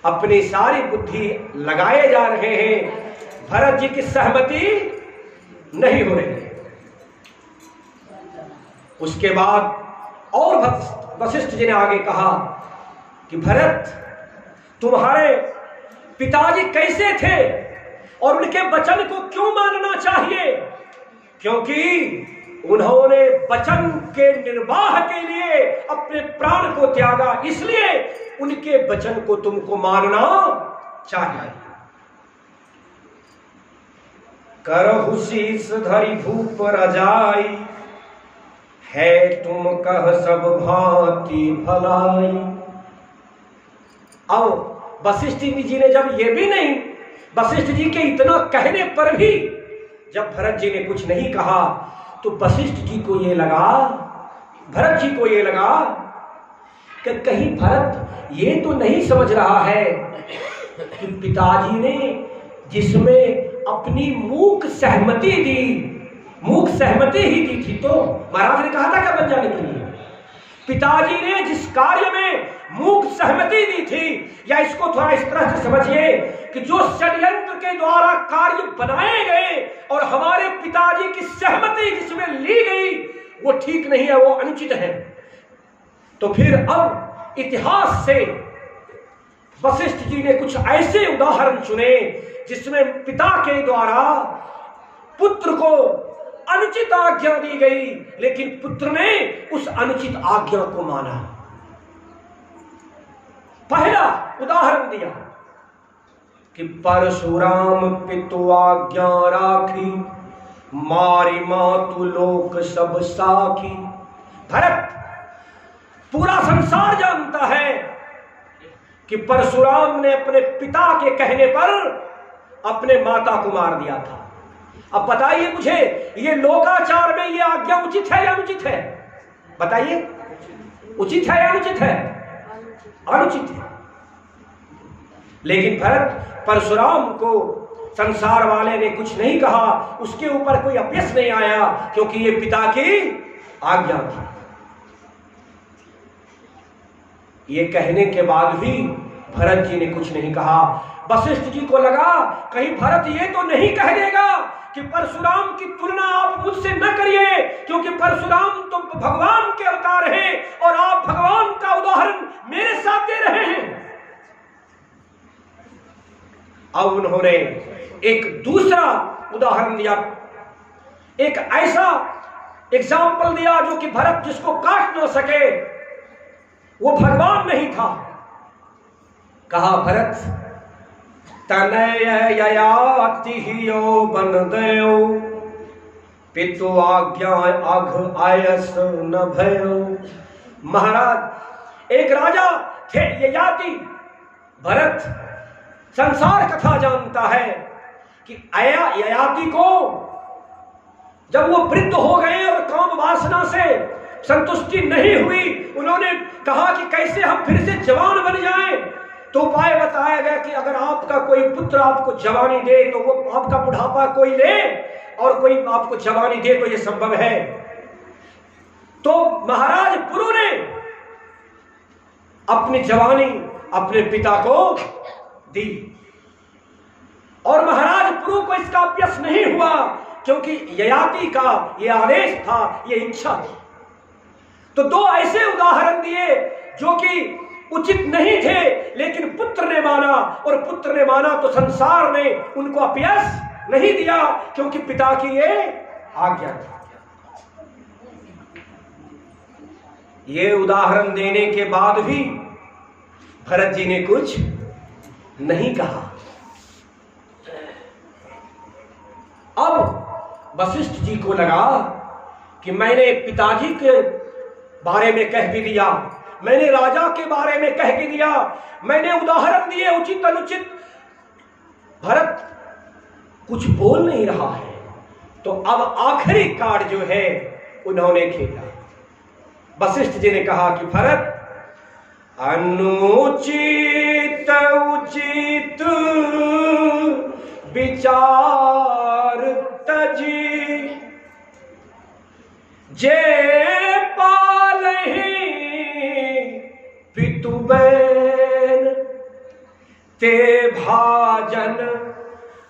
अपनी सारी बुद्धि लगाए जा रहे हैं, भरत जी की सहमति नहीं हो रही। उसके बाद और वशिष्ठ जी ने आगे कहा कि भरत, तुम्हारे पिताजी कैसे थे और उनके वचन को क्यों मानना चाहिए? क्योंकि उन्होंने वचन के निर्वाह के लिए अपने प्राण को त्यागा, इसलिए उनके वचन को तुमको मानना चाहिए। करहु शीस धरि भूप रजाई, है तुम कह सब भांति भलाई। अब वशिष्ठ जी ने जब ये भी नहीं, वशिष्ठ जी के इतना कहने पर भी जब भरत जी ने कुछ नहीं कहा, तो वशिष्ठ जी को ये लगा, भरत जी को ये लगा कि कहीं भरत ये तो नहीं समझ रहा है कि पिताजी ने जिसमें अपनी मूक सहमति दी, मूक सहमति ही दी थी, तो महाराज ने कहा था क्या बन जाने के लिए, पिताजी ने जिस कार्य में मूक सहमति दी थी, या इसको थोड़ा इस तरह से समझिए कि जो षड्यंत्र के द्वारा कार्य बनाए गए और हमारे पिताजी की सहमति जिसमें ली गई वो ठीक नहीं है, वो अनुचित है। तो फिर अब इतिहास से वशिष्ठ जी ने कुछ ऐसे उदाहरण चुने जिसमें पिता के द्वारा पुत्र को अनुचित आज्ञा दी गई, लेकिन पुत्र ने उस अनुचित आज्ञा को माना। पहला उदाहरण दिया कि परशुराम पितु आज्ञा राखी, मारी मातु लोक सब साखी। भरत, पूरा संसार जानता है कि परशुराम ने अपने पिता के कहने पर अपने माता को मार दिया था। अब बताइए मुझे, ये लोकाचार में ये आज्ञा उचित है या अनुचित है? बताइए, उचित है या अनुचित है? अनुचित है। लेकिन भरत, परशुराम को संसार वाले ने कुछ नहीं कहा, उसके ऊपर कोई अपयश नहीं आया, क्योंकि ये पिता की आज्ञा थी। ये कहने के बाद भी भरत जी ने कुछ नहीं कहा। वशिष्ठ जी को लगा कहीं भरत ये तो नहीं कह देगा कि परशुराम की तुलना आप मुझसे न करिए, क्योंकि परशुराम तो भगवान के अवतार हैं और आप भगवान का उदाहरण मेरे साथ दे रहे हैं। अब उन्होंने एक दूसरा उदाहरण दिया, एक ऐसा एग्जाम्पल दिया जो कि भरत जिसको काट न सके, वो भगवान नहीं था। कहा, भरत तनय ययाति हियो बन दयो, पितु आज्ञा आघ आयस न भयो। महाराज एक राजा थे ययाति। भरत संसार कथा जानता है कि ययाति को जब वो वृद्ध हो गए और काम वासना से संतुष्टि नहीं हुई, उन्होंने कहा कि कैसे हम फिर से जवान बन जाएं। तो उपाय बताया गया कि अगर आपका कोई पुत्र आपको जवानी दे तो वो आपका बुढ़ापा कोई ले और कोई आपको जवानी दे तो ये संभव है। तो महाराज पुरु ने अपनी जवानी अपने पिता को दी और महाराज पुरु को इसका अभ्यास नहीं हुआ क्योंकि ययाति का ये आदेश था, ये इच्छा थी। तो दो ऐसे उदाहरण दिए जो कि उचित नहीं थे, लेकिन पुत्र ने माना और पुत्र ने माना तो संसार ने उनको अपयश नहीं दिया क्योंकि पिता की ये आज्ञा थी। ये उदाहरण देने के बाद भी भरत जी ने कुछ नहीं कहा। अब वशिष्ठ जी को लगा कि मैंने पिताजी के बारे में कह भी दिया, मैंने राजा के बारे में कह भी दिया, मैंने उदाहरण दिए उचित अनुचित, भरत कुछ बोल नहीं रहा है। तो अब आखिरी कार्ड जो है उन्होंने खेला। वशिष्ठ जी ने कहा कि भरत अनुचित उचित विचार तजी जे पालहि पितु बैन ते भाजन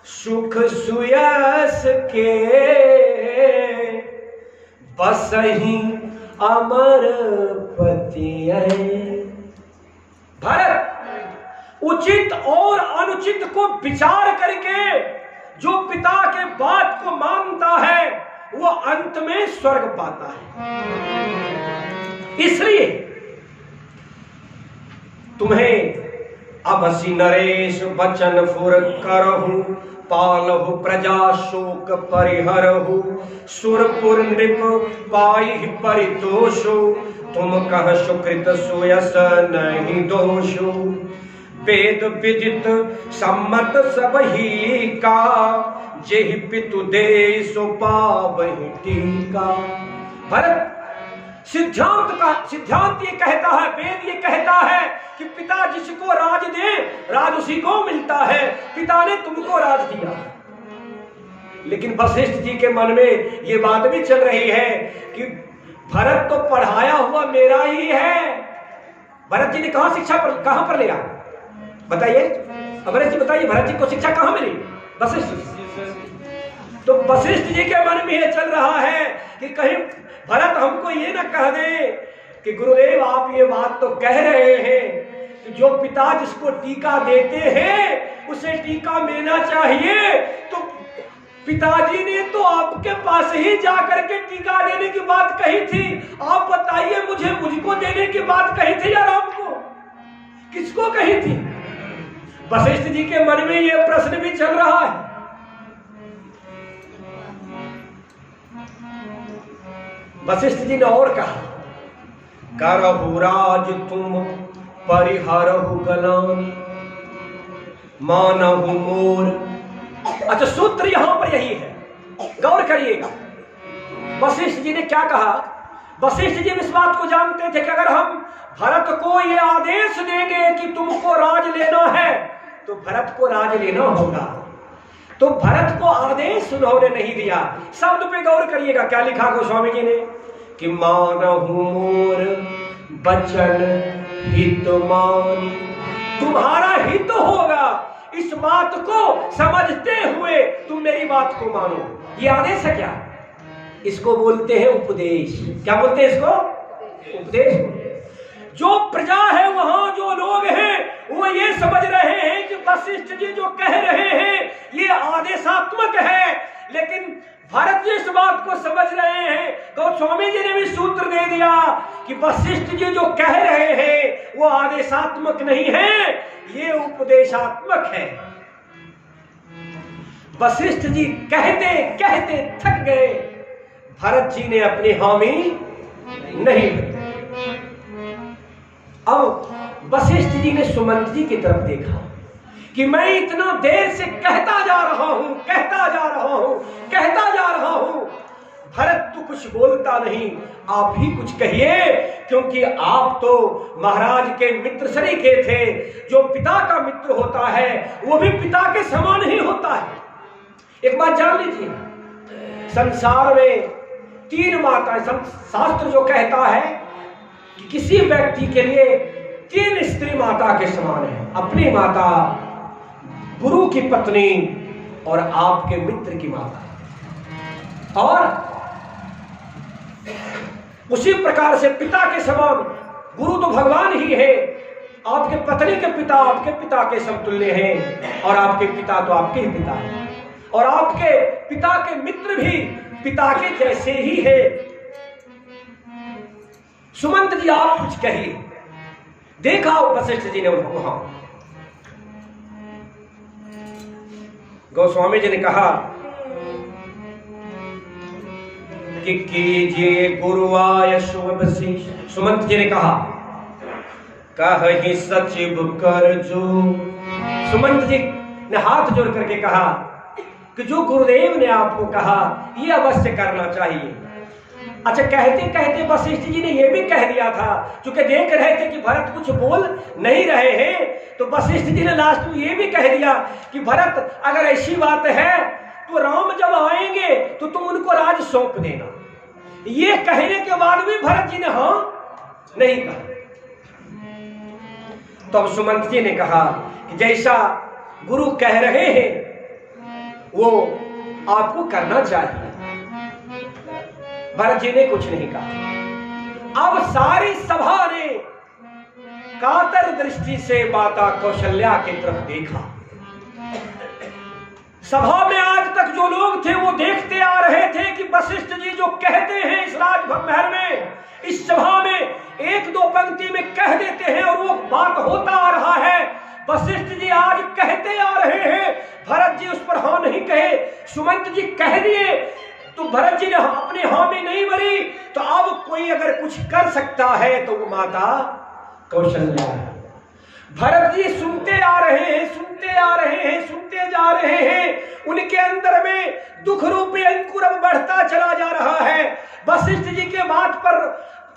सुख सुयस के बसहि अमर पति। भरत उचित और अनुचित को विचार करके जो पिता के बात को मानता है वो अंत में स्वर्ग पाता है। इसलिए तुम्हें अबसी नरेश बचन फुर करहु पालहु प्रजा शोक परिहरहु सुरपुर नृप पाई परितोषु तुम कह सुकृत सुयस नहीं दोषु वेद विदित सम्मत सब ही का जेहि पितु दे सो पावहि टीका। भरत सिद्धांत ये कहता है, वेद ये कहता है कि पिता जिसको राज दे राज उसी को मिलता है। पिता ने तुमको राज दिया, लेकिन वशिष्ठ जी के मन में ये बात भी चल रही है कि भरत तो पढ़ाया हुआ मेरा ही है। भरत जी ने कहां पर लिया बताइए, भरत जी बताइए, भरत जी को शिक्षा कहां मिली? वशिष्ठ जी। तो वशिष्ठ जी के मन में ये चल रहा है कि कहीं भरत हमको ये ना कह दे कि गुरुदेव आप ये बात तो कह रहे हैं कि जो पिता जिसको टीका देते हैं उसे टीका मिलना चाहिए, तो पिताजी ने तो आपके पास ही जाकर के टीका देने की बात कही थी। आप बताइए मुझको देने की बात कही थी या राम को? किसको कही थी? वशिष्ठ जी के मन में यह प्रश्न भी चल रहा है। वशिष्ठ जी ने और कहा करहु राज तुम परिहरहु गलानी मानहु मोर। अच्छा सूत्र यहां पर यही है, गौर करिएगा। वशिष्ठ जी ने क्या कहा? वशिष्ठ जी इस बात को जानते थे कि अगर हम भरत को ये आदेश देंगे कि तुमको राज लेना है तो भरत को राज लेना होगा। तो भरत को आदेश उन्होंने नहीं दिया। शब्द पे गौर करिएगा, क्या लिखा गोस्वामी जी ने कि मानहु मोर बचन हित मानी, तुम्हारा हित होगा इस बात को समझते हुए तुम मेरी बात को मानो। ये आदेश है क्या? इसको बोलते हैं उपदेश। क्या बोलते हैं इसको? उपदेश। जो प्रजा है वहां जो लोग हैं वो ये समझ रहे हैं कि वशिष्ठ जी जो कह रहे हैं ये आदेशात्मक है, लेकिन भरत जी इस बात को समझ रहे हैं। गोस्वामी जी ने भी सूत्र दे दिया कि वशिष्ठ जी जो कह रहे हैं वो आदेशात्मक नहीं है, ये उपदेशात्मक है। वशिष्ठ जी कहते कहते थक गए भरत जी ने अपनी हामी नहीं भरी। अब वशिष्ठ जी ने सुमंत जी की तरफ देखा कि मैं इतना देर से कहता जा रहा हूं, कहता जा रहा हूं, कहता जा रहा हूं, भरत तो कुछ बोलता नहीं, आप ही कुछ कहिए, क्योंकि आप तो महाराज के मित्र सरीखे थे। जो पिता का मित्र होता है वो भी पिता के समान ही होता है। एक बात जान लीजिए, संसार में 3 माताएं, शास्त्र जो कहता है कि किसी व्यक्ति के लिए 3 स्त्री माता के समान है, अपनी माता, गुरु की पत्नी और आपके मित्र की माता। और उसी प्रकार से पिता के समान, गुरु तो भगवान ही है, आपके पत्नी के पिता आपके पिता के समतुल्य हैं, और आपके पिता तो आपके ही पिता हैं, और आपके पिता के मित्र भी पिता के जैसे ही है। सुमंत जी आप कुछ कहिए। देखा वशिष्ठ जी ने वहां, गोस्वामी जी ने कहा कि कीजिए गुरुआय शुभ सी। सुमंत जी ने कहा कहि सचिव कर जो। सुमंत जी ने हाथ जोड़ करके कहा कि जो गुरुदेव ने आपको कहा ये अवश्य करना चाहिए। अच्छा, कहते कहते वशिष्ठ जी ने यह भी कह दिया था, क्योंकि देख रहे थे कि भरत कुछ बोल नहीं रहे हैं, तो वशिष्ठ जी ने लास्ट में यह भी कह दिया कि भरत अगर ऐसी बात है तो राम जब आएंगे तो तुम उनको राज सौंप देना। ये कहने के बाद भी भरत जी ने हाँ नहीं कहा। तो अब सुमंत जी ने कहा कि जैसा गुरु कह रहे हैं वो आपको करना चाहिए। भरत जी ने कुछ नहीं कहा। अब सारी सभा ने कातर दृष्टि से माता कौशल्या की तरफ देखा। सभा में आज तक जो लोग थे वो देखते आ रहे थे कि वशिष्ठ जी जो कहते हैं इस राजमहल में, इस सभा में 1-2 पंक्ति में कह देते हैं और वो बात होता आ रहा है। वशिष्ठ जी आज कहते आ रहे हैं, भरत जी उस पर हाँ नहीं कहे, सुमंत जी कह दिए, तो भरत जी ने अपने हाँ में नहीं भरी। तो अब कोई अगर कुछ कर सकता है तो वो माता कौशल्या है। भरत जी सुनते आ रहे हैं, सुनते आ रहे हैं, सुनते जा रहे हैं। उनके अंदर में दुख रूपी अंकुर अब बढ़ता चला जा रहा है। वशिष्ठ जी के बात पर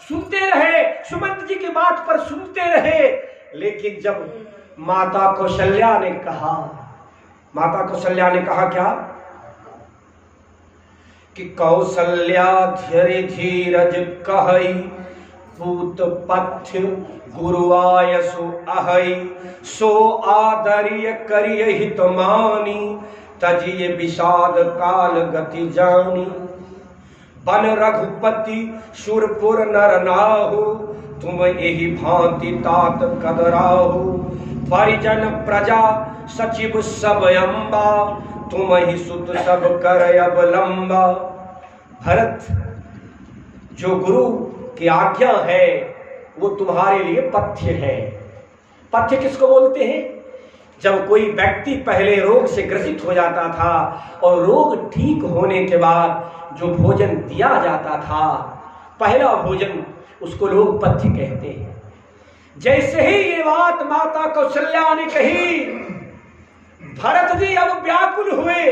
सुनते रहे, सुमंत जी की बात पर सुनते रहे, लेकिन जब माता कौशल्या ने कहा, माता कौशल्या ने कहा क्या कि कौशल्या धैर्य धीरज कहई पूत पथ्य गुरुआयसु अहई सो आदर्य करिय हित मानी तजिय विषाद काल गति जानी बन रघुपति सुरपुर नर नाहु तुम यही भांति तात कदराहु परिजन प्रजा सचिव सब अम्बा तुम ही सुत सब कर अवलंबा। भरत, जो गुरु की आज्ञा है वो तुम्हारे लिए पथ्य है। पथ्य किसको बोलते हैं? जब कोई व्यक्ति पहले रोग से ग्रसित हो जाता था और रोग ठीक होने के बाद जो भोजन दिया जाता था, पहला भोजन, उसको लोग पथ्य कहते हैं। जैसे ही ये बात माता कौशल्या ने कही, भरत जी अब व्याकुल हुए,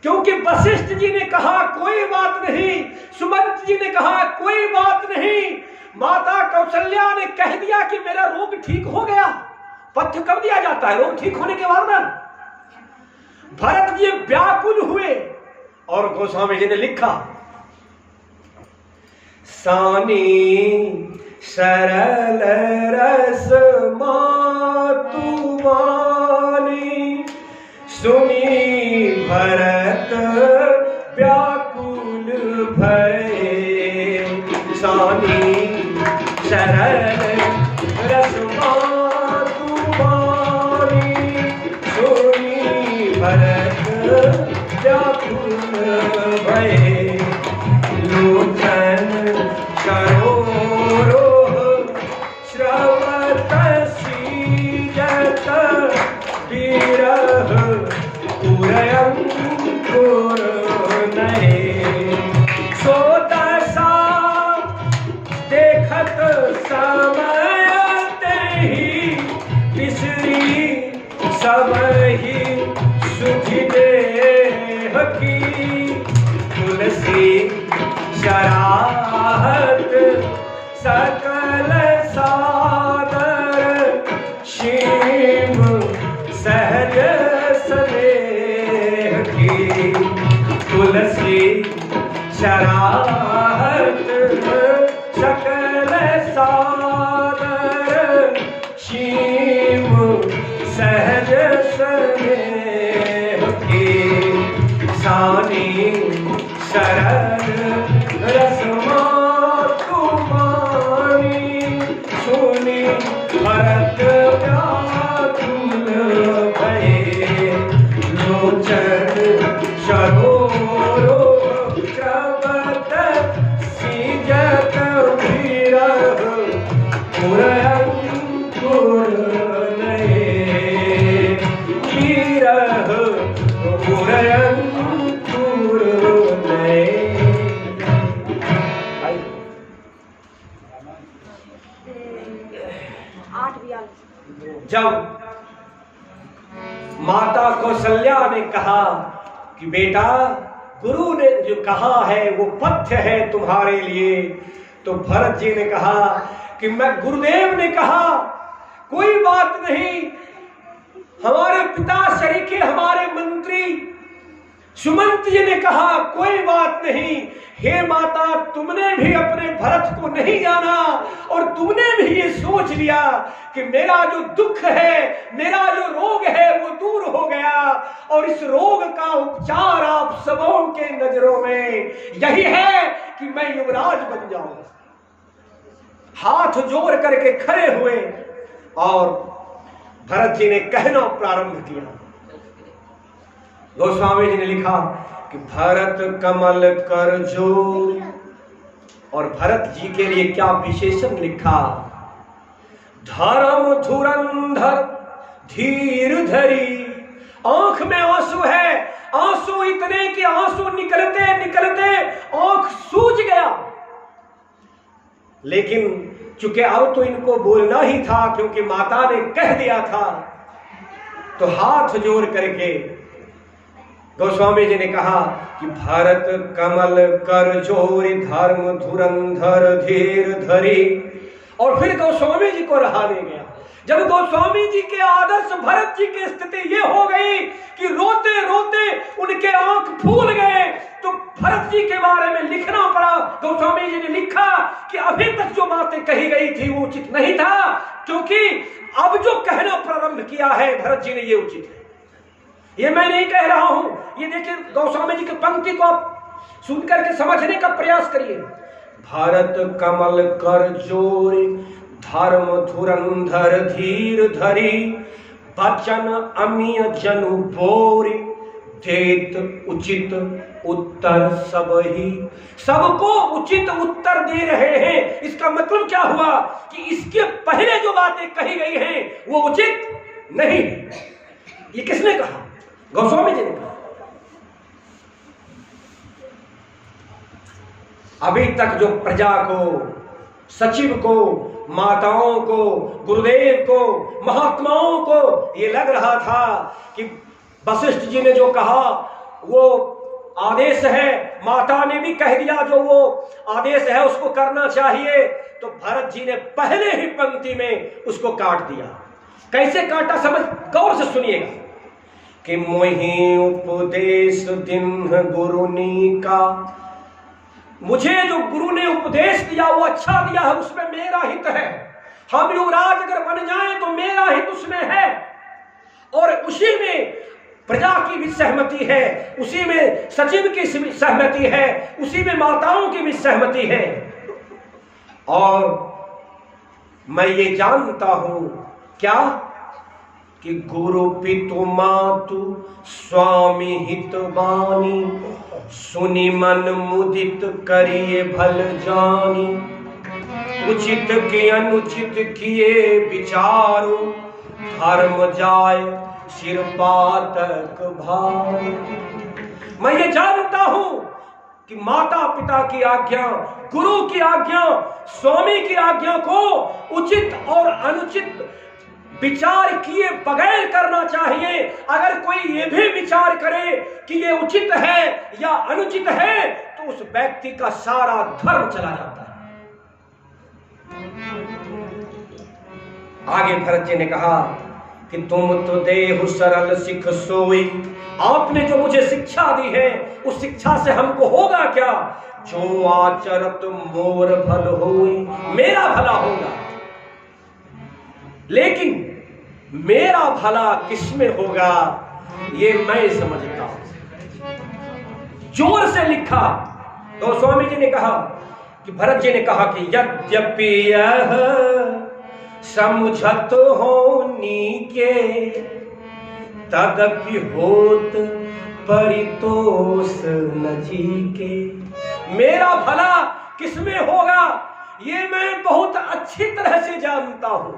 क्योंकि वशिष्ठ जी ने कहा कोई बात नहीं, सुमंत जी ने कहा कोई बात नहीं, माता कौशल्या ने कह दिया कि मेरा रोग ठीक हो गया। पथ्य कब दिया जाता है? रोग ठीक होने के बाद ना। भरत जी व्याकुल हुए और गोस्वामी जी ने लिखा, सानी सरल रस मातु वाणी सुनी भरत व्याकुल भये। सानी सरल रस मातु वाणी सुनी भरत व्याकुल भये। लोचन करोरोह श्रवत सीजत विरह उरयंकुर नये। सो की शरारत सकल सादर शीम सहज स्नेह की सानी शरण रसमा तुम्हारी सुनी भरत व्याकुल भये लोचन सरोरो क्रमत सीजत विरह पुरंकुर नये विरह पुरंकुर नये। जब माता कौशल्या ने कहा कि बेटा गुरु ने जो कहा है वो पथ्य है तुम्हारे लिए, तो भरत जी ने कहा कि मैं गुरुदेव ने कहा कोई बात नहीं, हमारे पिता शरीके हमारे मंत्री सुमंत जी ने कहा कोई बात नहीं, हे माता तुमने भी अपने भरत को नहीं जाना और तुमने भी ये सोच लिया कि मेरा जो दुख है, मेरा जो रोग है वो दूर हो गया और इस रोग का उपचार आप सबों के नजरों में यही है कि मैं युवराज बन जाऊं। हाथ जोड़ करके खड़े हुए और भरत जी ने कहना प्रारंभ किया। गोस्वामी जी ने लिखा कि भरत कमल कर जोर, और भरत जी के लिए क्या विशेषण लिखा, धर्म धुरंधर धीर धरी। आंख में आंसू है, आंसू इतने कि आंसू निकलते निकलते आंख सूज गया, लेकिन चूंकि अब तो इनको बोलना ही था क्योंकि माता ने कह दिया था, तो हाथ जोड़ करके गोस्वामी जी ने कहा कि भारत कमल कर जोरी धर्म धुरंधर धीर धरी। और फिर गोस्वामी जी को रहा नहीं गया। जब गोस्वामी जी के आदर्श भरत जी की स्थिति ये हो गई कि रोते रोते उनके आंख फूल गए, तो भरत जी के बारे में लिखना पड़ा। गोस्वामी जी ने लिखा कि अभी तक जो बातें कही गई थी वो उचित नहीं था, क्योंकि अब जो कहना प्रारंभ किया है भरत जी ने ये उचित है। ये मैं नहीं कह रहा हूं, ये देखिए गोस्वामी जी की पंक्ति को आप सुनकर के समझने का प्रयास करिए। भारत कमल कर जोरी धर्म धुरंधर धीर धरी, बचन अमीय जनु बोरी, देत उचित उत्तर सब ही। सबको उचित उत्तर दे रहे हैं। इसका मतलब क्या हुआ कि इसके पहले जो बातें कही गई हैं वो उचित नहीं। ये किसने कहा? गोस्वामी जी ने कहा। अभी तक जो प्रजा को, सचिव को, माताओं को, गुरुदेव को, महात्माओं को ये लग रहा था कि वशिष्ठ जी ने जो कहा वो आदेश है, माता ने भी कह दिया जो वो आदेश है उसको करना चाहिए, तो भरत जी ने पहले ही पंक्ति में उसको काट दिया। कैसे काटा समझ गौर से सुनिएगा कि मोहि उपदेश दिन गुरुनी का, मुझे जो गुरु ने उपदेश दिया वो अच्छा दिया है, उसमें मेरा हित है। हम युवराज अगर बन जाएं तो मेरा हित उसमें है, और उसी में प्रजा की भी सहमति है, उसी में सचिव की सहमति है, उसी में माताओं की भी सहमति है। और मैं ये जानता हूं क्या कि गुरु पितु मातु स्वामी हितवानी, सुनि मन मुदित करिए भल जानी, उचित के अनुचित किए विचारो, धर्म जाय सिर पातक भार। मैं ये जानता हूं कि माता पिता की आज्ञा, गुरु की आज्ञा, स्वामी की आज्ञा को उचित और अनुचित विचार किए बगैर करना चाहिए। अगर कोई ये भी विचार करे कि ये उचित है या अनुचित है तो उस व्यक्ति का सारा धर्म चला जाता है। आगे भरत जी ने कहा कि तुम तो देहु सरल सिख सोई, आपने जो मुझे शिक्षा दी है उस शिक्षा से हमको होगा क्या? जो आचरत मोर भल होई, मेरा भला होगा, लेकिन मेरा भला किसमें होगा ये मैं समझता हूं। जोर से लिखा तो स्वामी जी ने कहा कि भरत जी ने कहा कि यद्यपि यह समझत होनी के, तदपि होत परितोष न जी के। मेरा भला किसमें होगा ये मैं बहुत अच्छी तरह से जानता हूं,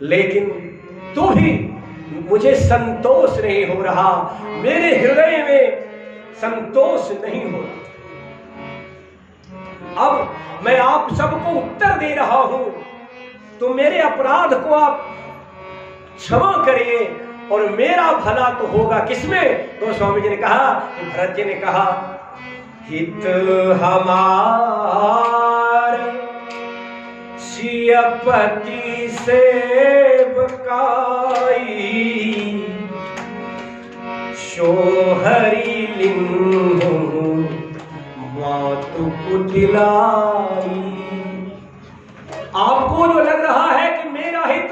लेकिन तो भी मुझे संतोष नहीं हो रहा, मेरे हृदय में संतोष नहीं हो रहा। अब मैं आप सबको उत्तर दे रहा हूं, तो मेरे अपराध को आप क्षमा करिए और मेरा भला तो होगा किसमें? तो स्वामी जी ने कहा, भरत जी ने कहा, हित हमार सियपति सेवकाई, सोहरी लिंगु मातु कुटिलाई। आपको जो लग रहा है कि मेरा हित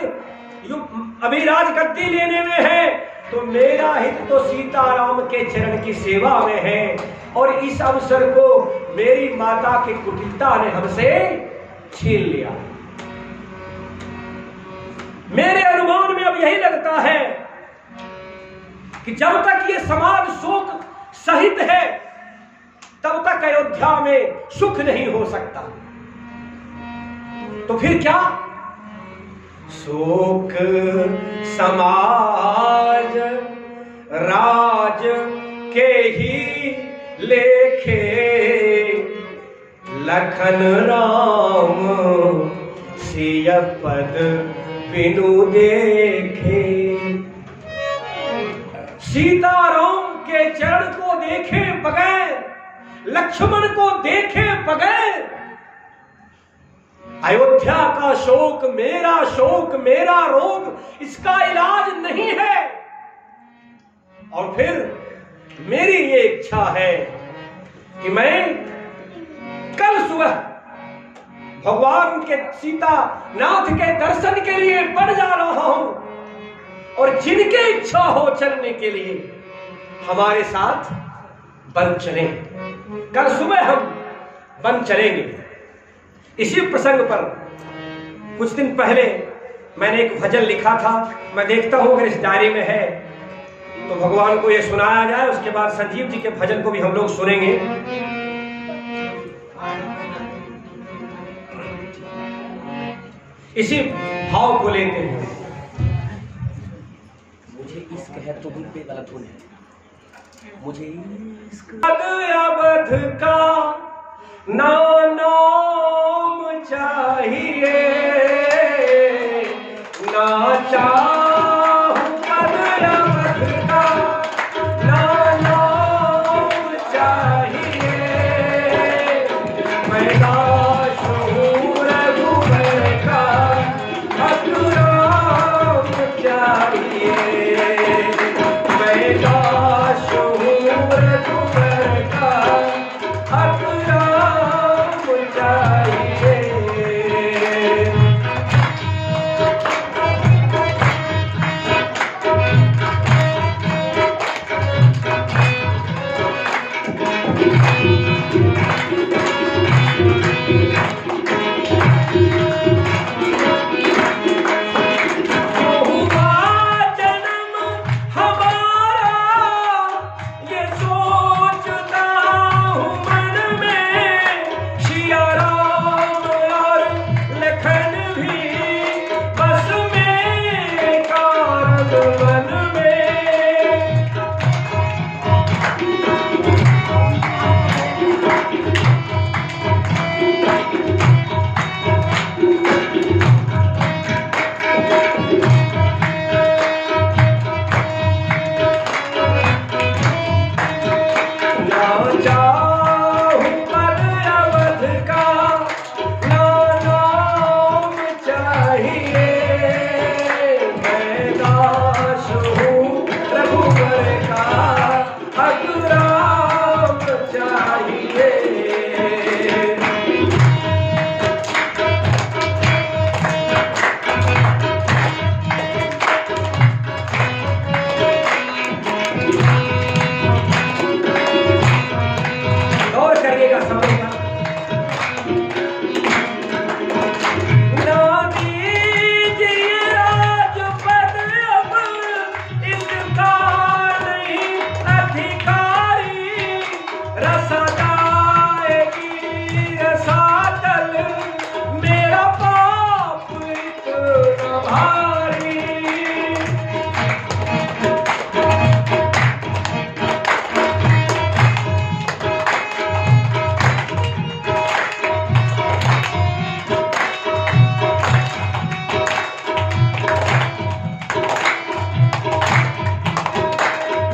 अभी राजगद्दी लेने में है, तो मेरा हित तो सीताराम के चरण की सेवा में है, और इस अवसर को मेरी माता की कुटिलता ने हमसे छीन लिया। मेरे अनुमान में अब यही लगता है कि जब तक ये समाज शोक सहित है तब तक अयोध्या में सुख नहीं हो सकता। तो फिर क्या? शोक समाज राज के ही लेखे, लखन राम सिय पद बिनु देखे। सीताराम के चरण को देखे बगैर, लक्ष्मण को देखे बगैर अयोध्या का शोक, मेरा रोग, इसका इलाज नहीं है। और फिर मेरी ये इच्छा है कि मैं कल सुबह भगवान के सीता नाथ के दर्शन के लिए बढ़ जा रहा हूं, और जिनकी इच्छा हो चलने के लिए हमारे साथ बन चलें। कल सुबह हम बन चलेंगे। इसी प्रसंग पर कुछ दिन पहले मैंने एक भजन लिखा था, मैं देखता हूं अगर इस डायरी में है तो भगवान को ये सुनाया जाए, उसके बाद संजीव जी के भजन को भी हम लोग सुनेंगे। इसी भाव को लेते हुए, मुझे इश्क है तो पे वाला धुन है, मुझे इश्क अवध का नाम चाहिए, ना चाहूं अवध का नाम चाहिए, मैं दास हूं रघुवर का हकराम चाहिए, मैं दास हूं रघुवर का हकराम चाहिए। रसदाएगी रसातल मेरा पाप इतना भारी।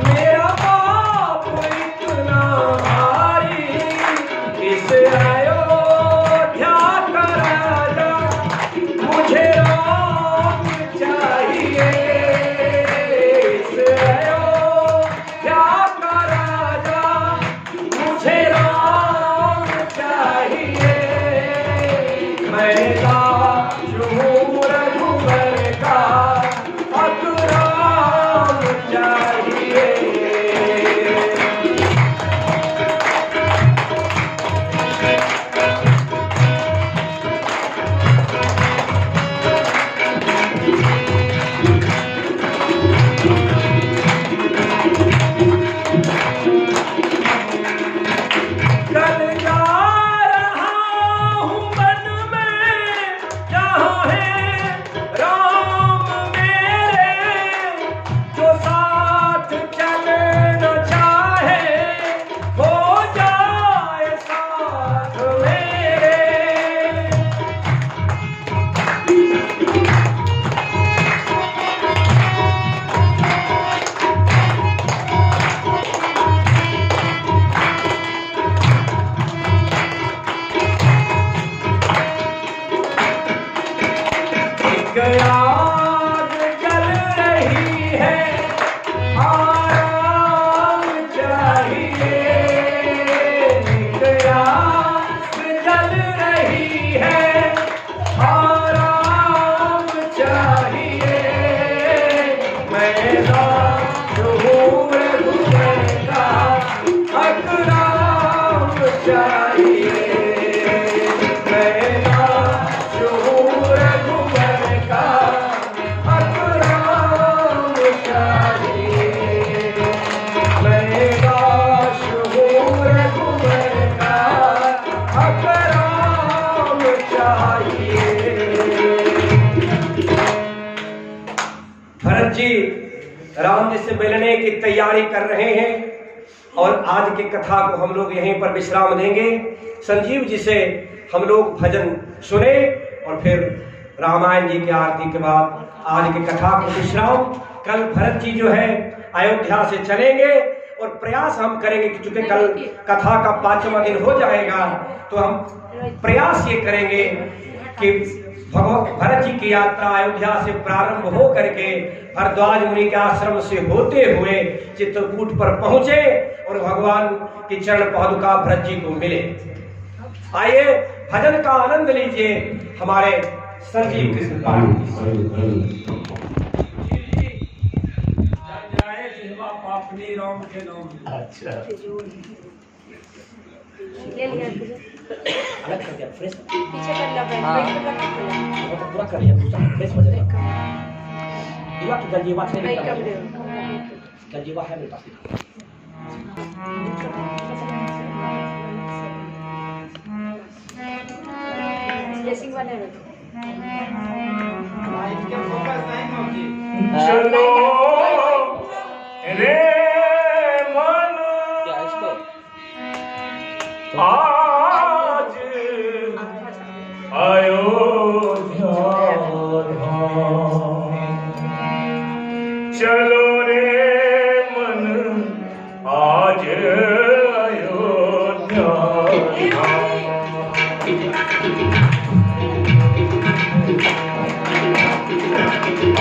मेरा पाप इतना भारी, इस अयोध्या का राजा मुझे राम चाहिए। इस अयोध्या का राजा मुझे राम चाहिए। मैं दास हूँ रघुवर का, अब राम चाहिए। कल जा रहा हूँ वन में, जहाँ है राम मेरे, जो साथ चलना चाहे हो जाए साथ मेरे। एक आग जल रही है, आराम चाहिए। एक आग जल रही है, आराम चाहिए। मैं दास हूँ रघुवर का, अब राम चाहिए। मैं दास हूँ रघुवर का, अब राम चाहिए। मैं दास हूँ रघुवर का, अब राम चाहिए। भरत जी राम जी से मिलने की तैयारी कर रहे हैं और आज की कथा को हम लोग यहीं पर विश्राम देंगे। संजीव जी से हम लोग भजन सुने और फिर रामायण जी की आरती के बाद आज की कथा को विश्राम। कल भरत जी जो है अयोध्या से चलेंगे और प्रयास हम करेंगे कि चूंकि कल कथा का 5वां दिन हो जाएगा, तो हम प्रयास ये करेंगे कि भरत जी की यात्रा अयोध्या से प्रारंभ हो करके भरद्वाज मुनि के आश्रम से होते हुए चित्रकूट पर पहुंचे और भगवान की चरण पादुका भरत जी को मिले। आइए भजन का आनंद लीजिए हमारे संजीव कृष्ण पाल अपनी राम के नाम।
अच्छा
ले लिया अलग कर दिया फ्रेश
पीछे कर लो बैठ
हाँ।
बैठ
वो तो पूरा कर लिया दूसरा फ्रेश हो जाएगा। ये तो जल्दी बात नहीं
कर
कर
दो
जल्दी बात है मेरे पास।
ड्रेसिंग वाले में
चलो रे मन
क्या इसको
आज अयोध्या चलो रे मन आज अयोध्या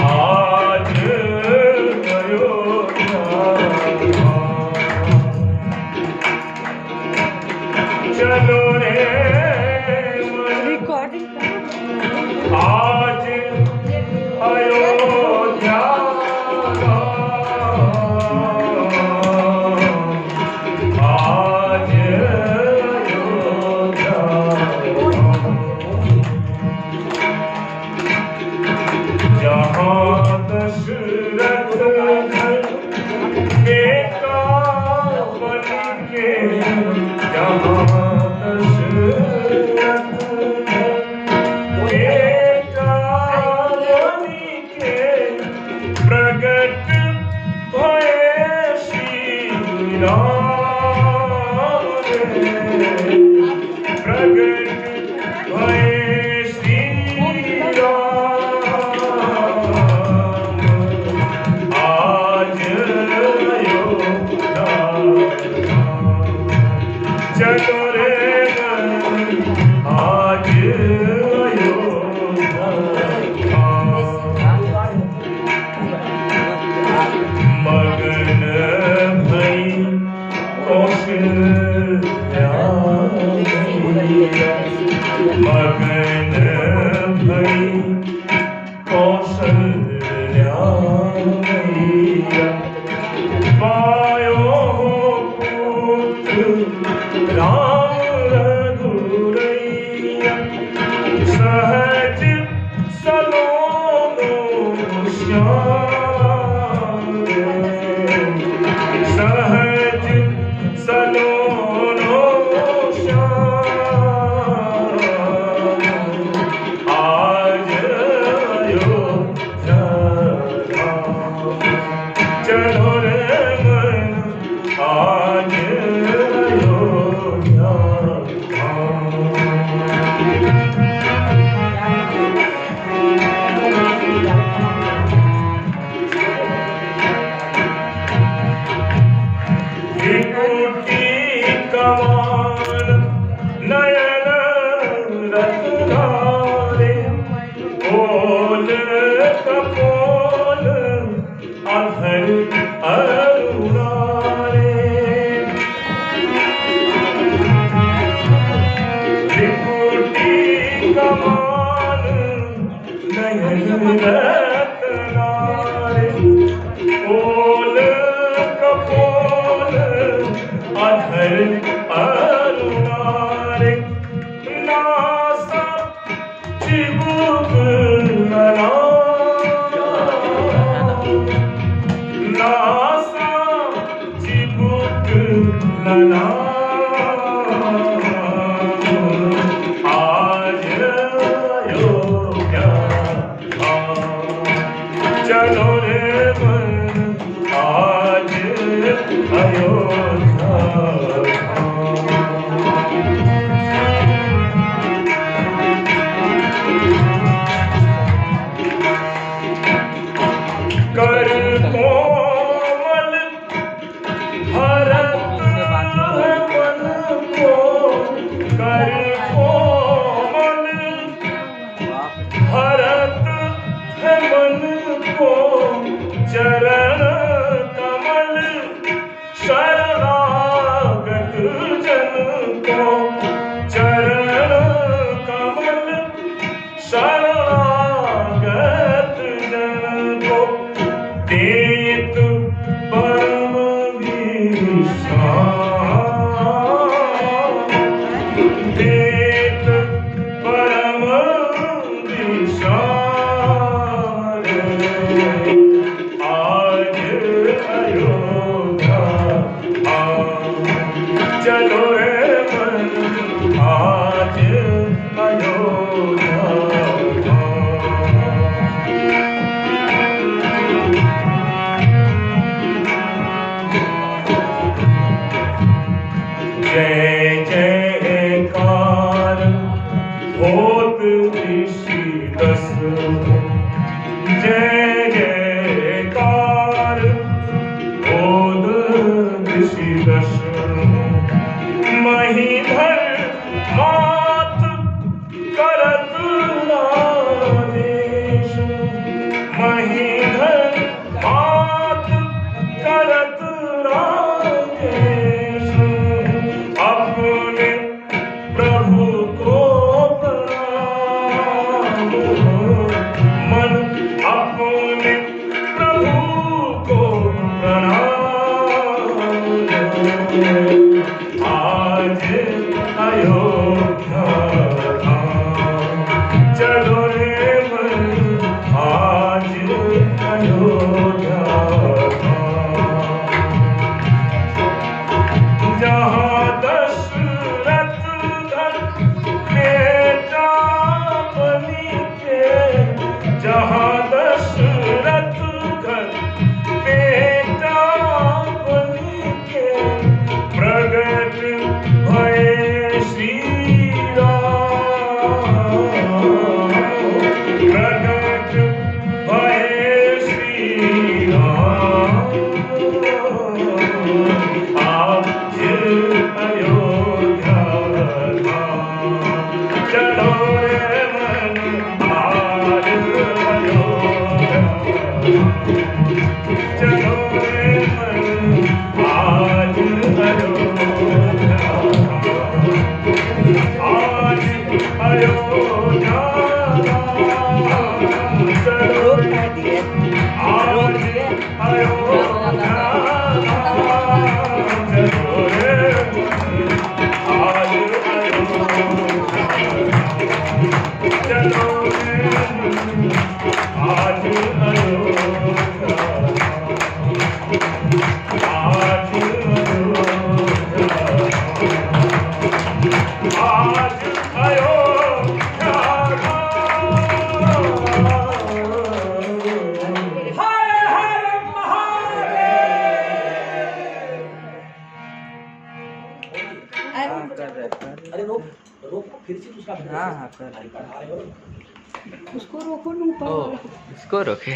आज अयोध्या चलो रे
रिकॉर्डिंग
आज अयोध्या आज अयोध्या जहाँ दशरथ घर बेटा बन के चलो रे आज अयोध्या मगन भई कौशल्या मगन भई कौशल्या पायो पुत्र राम रघुरैया सहज सलोनो श्याम सहज सलोनो श्याम आज अयोध्या चलो रे मन आज अयोध्या विकुटी कमान नयन रत्नारे ओल कपोल अधर अरुणारे विकुटी कमान नयन रत्नारे ओल कपोल अधर अरुणारे नासा चिबुक लला नासा चिबुक लला आज अयोध्या चलो रे मन आज अयोध्या कर कोमल भरत मन को कर कोमल भरत मन को चरण कमल शरणागत जन को चरण कमल शरणागत जन को देत परम विश्राम देत परम विश्राम आज अयोध्या चलो रे मन आज अयोध्या जय जयकार होत ऋषि दस जय जयकार होत ऋषि दस महीधर मात करत आदेश महीधर मात करत आदेश अपने प्रभु को प्रणाम मन अपने प्रभु को प्रणाम आज अयोध्या चलो रे मन आज अयोध्या जहाँ दशरथ घर बेटा बनी के जहाँ दशरथ घर बेटा बनी के प्रगट भये श्री राम
फिर से दूसरा
हाँ हाँ कर
उसको रोको ना ऊपर
ओ
वाला।
इसको रोके